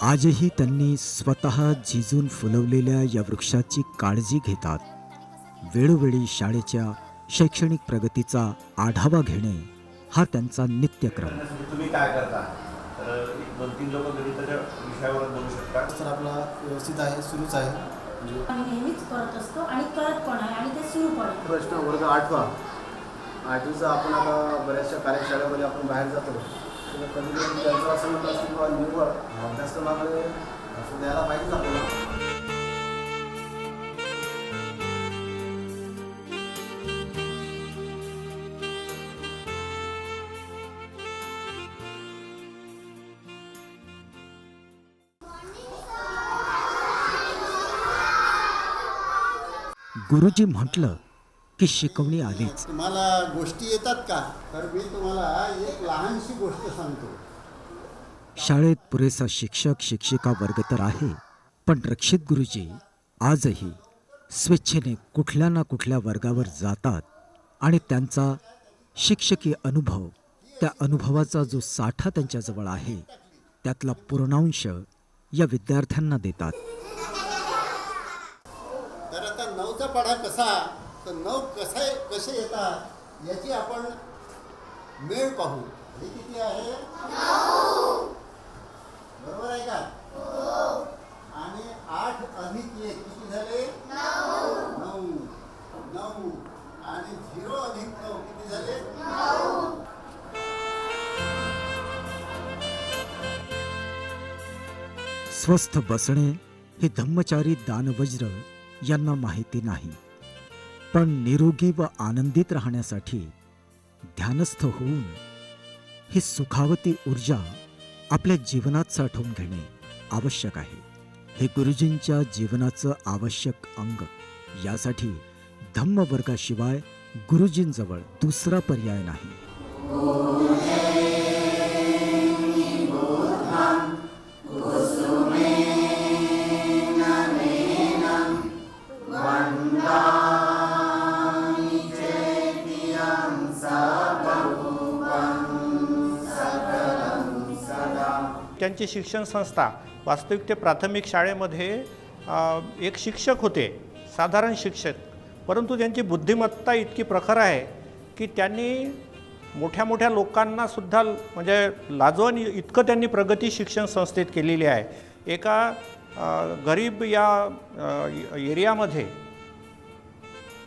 आजही त्यांनी स्वतः झिजून फुलवलेल्या या वृक्षाची काळजी घेतात. वेळोवेळी शाळेच्या शैक्षणिक प्रगतीचा आढावा घेणे हा त्यांचा नित्यक्रम. तुम्ही काय करता? तर 2-3 लोक गणिताच्या विषयावर बोलू शकतात. सर आपला व्यवस्थित आहे, सुरूच आहे. म्हणजे आम्ही नेहमीच करत असतो आणि करत पण आहे आणि ते सुरू पण आहे. प्रश्न वर्ग 8वा आपण आता बऱ्याचशा कार्यशाळेमध्ये आपण बाहेर जातो, तर कधी कधी त्यांचं असं म्हणतं असतं किंवा निव्वळ अभ्यासक्रमाकडे असं द्यायला पाहिजेच आपल्याला. गुरुजी म्हटलं की शिकवणी आलीच. तुम्हाला गोष्टी येतात का? तर मी तुम्हाला एक लहानशी गोष्ट सांगतो. शाळेत पुरेसा शिक्षक शिक्षिका वर्ग तर आहे, पण रक्षित गुरुजी आजही स्वेच्छेने कुठल्या ना कुठल्या वर्गावर जातात आणि त्यांचा शिक्षकीय अनुभव, त्या अनुभवाचा जो साठा त्यांच्याजवळ आहे त्यातला पूर्णांश या विद्यार्थ्यांना देतात. तर आता 9चा पाढा कसा, तर 9 कसे येतात याची आपण मेळ पाहू. हे किती आहे? 9. बरोबर आहे का? आणि 8 अधिक 1 किती झाले? 9. 9 आणि 0 अधिक 9 किती झाले? 9. स्वस्थ बसणे हे धम्मचारी दानवज्र यांना माहिती नाही, पण निरोगी व आनंदित राहण्यासाठी ध्यानस्थ होऊन ही सुखावती ऊर्जा आपल्या जीवनात साठवून घेणे आवश्यक आहे. हे गुरुजींच्या जीवनाचं आवश्यक अंग. यासाठी धम्मवर्गाशिवाय गुरुजींजवळ दुसरा पर्याय नाही. त्यांची शिक्षण संस्था वास्तविक ते प्राथमिक शाळेमध्ये एक शिक्षक होते, साधारण शिक्षक, परंतु त्यांची बुद्धिमत्ता इतकी प्रखर आहे की त्यांनी मोठ्या मोठ्या लोकांना सुद्धा म्हणजे लाजवून इतकं त्यांनी प्रगती शिक्षण संस्थेत केलेली आहे. एका गरीब या एरियामध्ये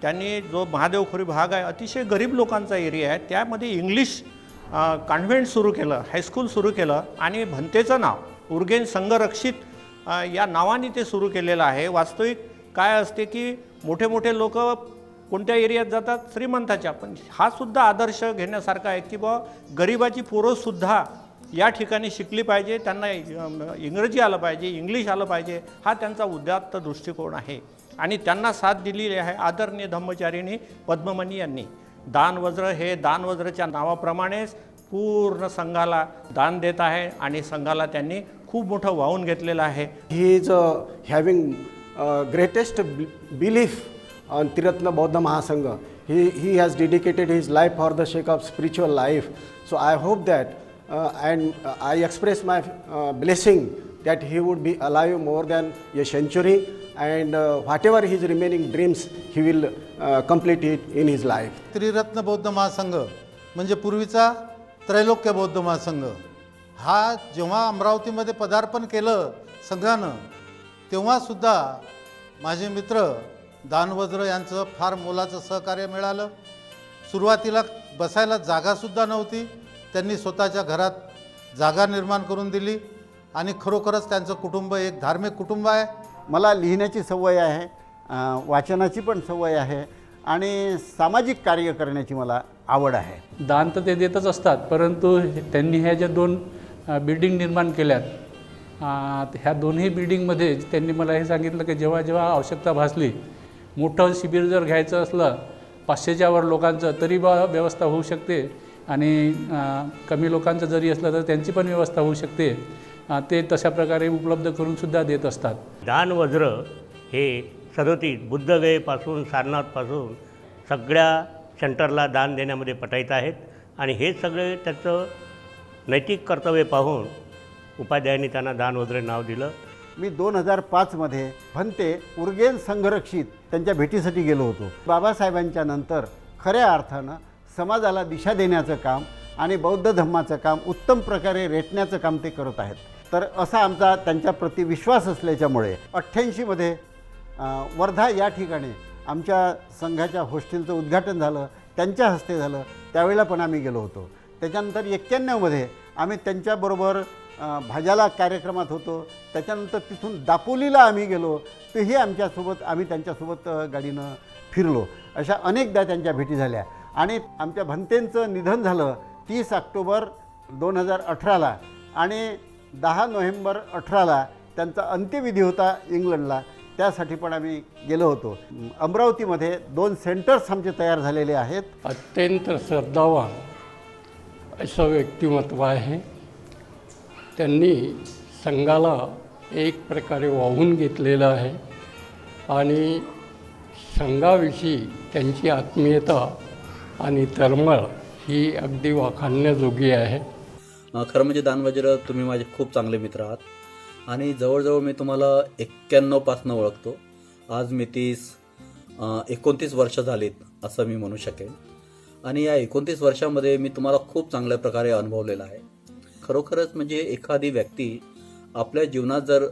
त्यांनी जो महादेवखोरी भाग आहे, अतिशय गरीब लोकांचा एरिया आहे, त्यामध्ये इंग्लिश कॉन्व्हेंट सुरू केलं, हायस्कूल सुरू केलं आणि भंतेचं नाव उर्गेन संघरक्षित या नावाने ते सुरू केलेलं आहे. वास्तविक काय असते की मोठे मोठे लोक कोणत्या एरियात जातात? श्रीमंताच्या. पण हा सुद्धा आदर्श घेण्यासारखा आहे की बा गरिबाची पोरंसुद्धा या ठिकाणी शिकली पाहिजे, त्यांना इंग्रजी आलं पाहिजे, इंग्लिश आलं पाहिजे, हा त्यांचा उदात्त दृष्टिकोन आहे. आणि त्यांना साथ दिलेली आहे आदरणीय धम्मचारिणी पद्ममणी यांनी. दानवज्र हे दानवज्रच्या नावाप्रमाणेच पूर्ण संघाला दान देत आहे आणि संघाला त्यांनी खूप मोठं वाहून घेतलेलं आहे. He is having greatest belief on Triratna Bauddha Mahasangha. He has dedicated his life for the sake of spiritual life. So I hope that and I express my blessing that he would be alive more than a century and whatever his remaining dreams he will complete it in his life. त्रिरत्न बौद्ध महासंघ म्हणजे पूर्वीचा त्रैलोक्य बौद्ध महासंघ हा जेव्हा अमरावतीमध्ये पदार्पण केलं संघानं, तेव्हासुद्धा माझे मित्र दानवज्र यांचं फार मोलाचं सहकार्य मिळालं. सुरुवातीला बसायला जागासुद्धा नव्हती, त्यांनी स्वतःच्या घरात जागा निर्माण करून दिली आणि खरोखरच त्यांचं कुटुंब एक धार्मिक कुटुंब आहे. मला लिहिण्याची सवय आहे, वाचनाची पण सवय आहे आणि सामाजिक कार्य करण्याची मला आवड आहे. दान तर ते देतच असतात, परंतु त्यांनी ह्या ज्या 2 बिल्डिंग निर्माण केल्यात, ह्या दोन्ही बिल्डिंगमध्ये त्यांनी मला हे सांगितलं की जेव्हा जेव्हा आवश्यकता भासली, मोठं शिबिर जर घ्यायचं असलं 500च्या वर लोकांचं तरी व्यवस्था होऊ शकते आणि कमी लोकांचं जरी असलं तर त्यांची पण व्यवस्था होऊ शकते. ते तशा प्रकारे उपलब्ध करूनसुद्धा देत असतात. दानवज्र हे 37 बुद्धगयेपासून सारनाथपासून सगळ्या सेंटरला दान देण्यामध्ये पटाईत आहेत आणि हे सगळे त्याचं नैतिक कर्तव्य पाहून उपाध्यायांनी त्यांना दानवज्र नाव दिलं. मी 2005मध्ये भंते उर्गेन संघरक्षित त्यांच्या भेटीसाठी गेलो होतो. बाबासाहेबांच्या नंतर खऱ्या अर्थानं समाजाला दिशा देण्याचं काम आणि बौद्ध धम्माचं काम उत्तम प्रकारे रेटण्याचं काम ते करत आहेत. तर असा आमचा त्यांच्याप्रती विश्वास असल्याच्यामुळे 88मध्ये वर्धा या ठिकाणी आमच्या संघाच्या हॉस्टेलचं उद्घाटन झालं, त्यांच्या हस्ते झालं, त्यावेळेला पण आम्ही गेलो होतो. त्याच्यानंतर 91मध्ये आम्ही त्यांच्याबरोबर भाज्याला कार्यक्रमात होतो. त्याच्यानंतर तिथून दापोलीला आम्ही गेलो, तेही आम्ही त्यांच्यासोबत गाडीनं फिरलो. अशा अनेकदा त्यांच्या भेटी झाल्या आणि आमच्या भंतेंचं निधन झालं 30 ऑक्टोबर 2018ला आणि 10 नोव्हेंबर 18ला त्यांचा अंत्यविधी होता इंग्लंडला. त्यासाठी पण आम्ही गेलो होतो. अमरावतीमध्ये 2 सेंटर्स आमचे तयार झालेले आहेत. अत्यंत श्रद्धावान असं व्यक्तिमत्व आहे. त्यांनी संघाला एक प्रकारे वाहून घेतलेलं आहे आणि संघाविषयी त्यांची आत्मीयता आणि तळमळ ही अगदी वाखाणण्याजोगी आहे. खरं म्हणजे दानवज्र, तुम्ही माझे खूप चांगले मित्र आहात आणि जवळजवळ मी तुम्हाला 91पासून ओळखतो. आज मी 29 वर्ष झालीत असं मी म्हणू शकेन आणि या 29 वर्षामध्ये मी तुम्हाला खूप चांगल्या प्रकारे अनुभवलेला आहे. खरोखरच म्हणजे एखादी व्यक्ती आपल्या जीवनात जर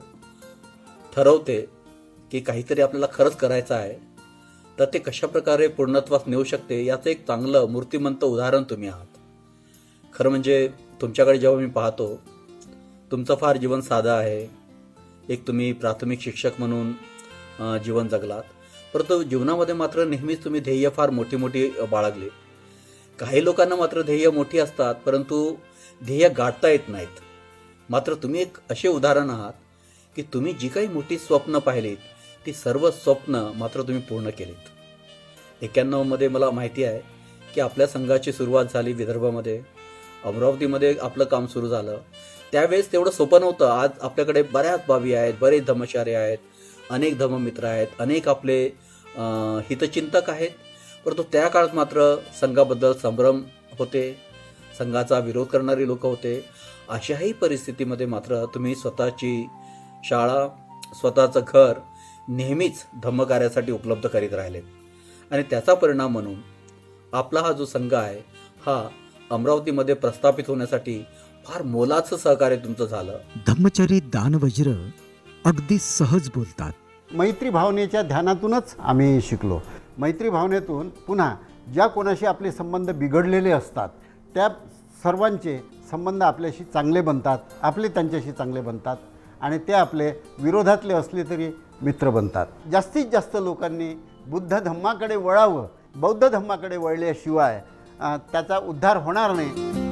ठरवते की काहीतरी आपल्याला खरंच करायचं आहे तर ते कशाप्रकारे पूर्णत्वास नेऊ शकते याचं एक चांगलं मूर्तिमंत उदाहरण तुम्ही आहात. खरं म्हणजे तुमच्याकडे जेव्हा मी पाहतो, तुमचं फार जीवन साधं आहे. एक तुम्ही प्राथमिक शिक्षक म्हणून जीवन जगलात, परंतु जीवनामध्ये मात्र नेहमीच तुम्ही ध्येय फार मोठी मोठी बाळगली. काही लोकांना मात्र ध्येय मोठी असतात परंतु ध्येय गाठता येत नाहीत. मात्र तुम्ही एक असे उदाहरण आहात की तुम्ही जी काही मोठी स्वप्न पाहिलीत ती सर्व स्वप्न मात्र तुम्ही पूर्ण केलीत. 91मध्ये मला माहिती आहे की आपल्या संघाची सुरुवात झाली विदर्भामध्ये, अमरावतीमध्ये आपलं काम सुरू झालं. त्यावेळेस तेवढं सोपं नव्हतं. आज आपल्याकडे बऱ्याच बाबी आहेत, बरेच धर्मचारी आहेत, अनेक धर्ममित्र आहेत, अनेक आपले हितचिंतक आहेत. परंतु त्या काळात मात्र संघाबद्दल संभ्रम होते, संघाचा विरोध करणारी लोक होते. अशाही परिस्थितीमध्ये मात्र तुम्ही स्वतःची शाळा, स्वतःचं घर नेहमीच धम्मकार्यासाठी उपलब्ध करीत राहिले आणि त्याचा परिणाम म्हणून आपला हा जो संघ आहे हा अमरावतीमध्ये प्रस्थापित होण्यासाठी फार मोलाचं सहकार्य तुमचं झालं. धम्मचारी दानवज्र अगदी सहज बोलतात. मैत्री भावनेच्या ध्यानातूनच आम्ही शिकलो. मैत्री भावनेतून पुन्हा ज्या कोणाशी आपले संबंध बिघडलेले असतात त्या सर्वांचे संबंध आपल्याशी चांगले बनतात, आपले त्यांच्याशी चांगले बनतात आणि ते आपले विरोधातले असले तरी मित्र बनतात. जास्तीत जास्त लोकांनी बुद्ध धम्माकडे वळावं. बौद्ध धम्माकडे वळल्याशिवाय त्याचा उद्धार होणार नाही.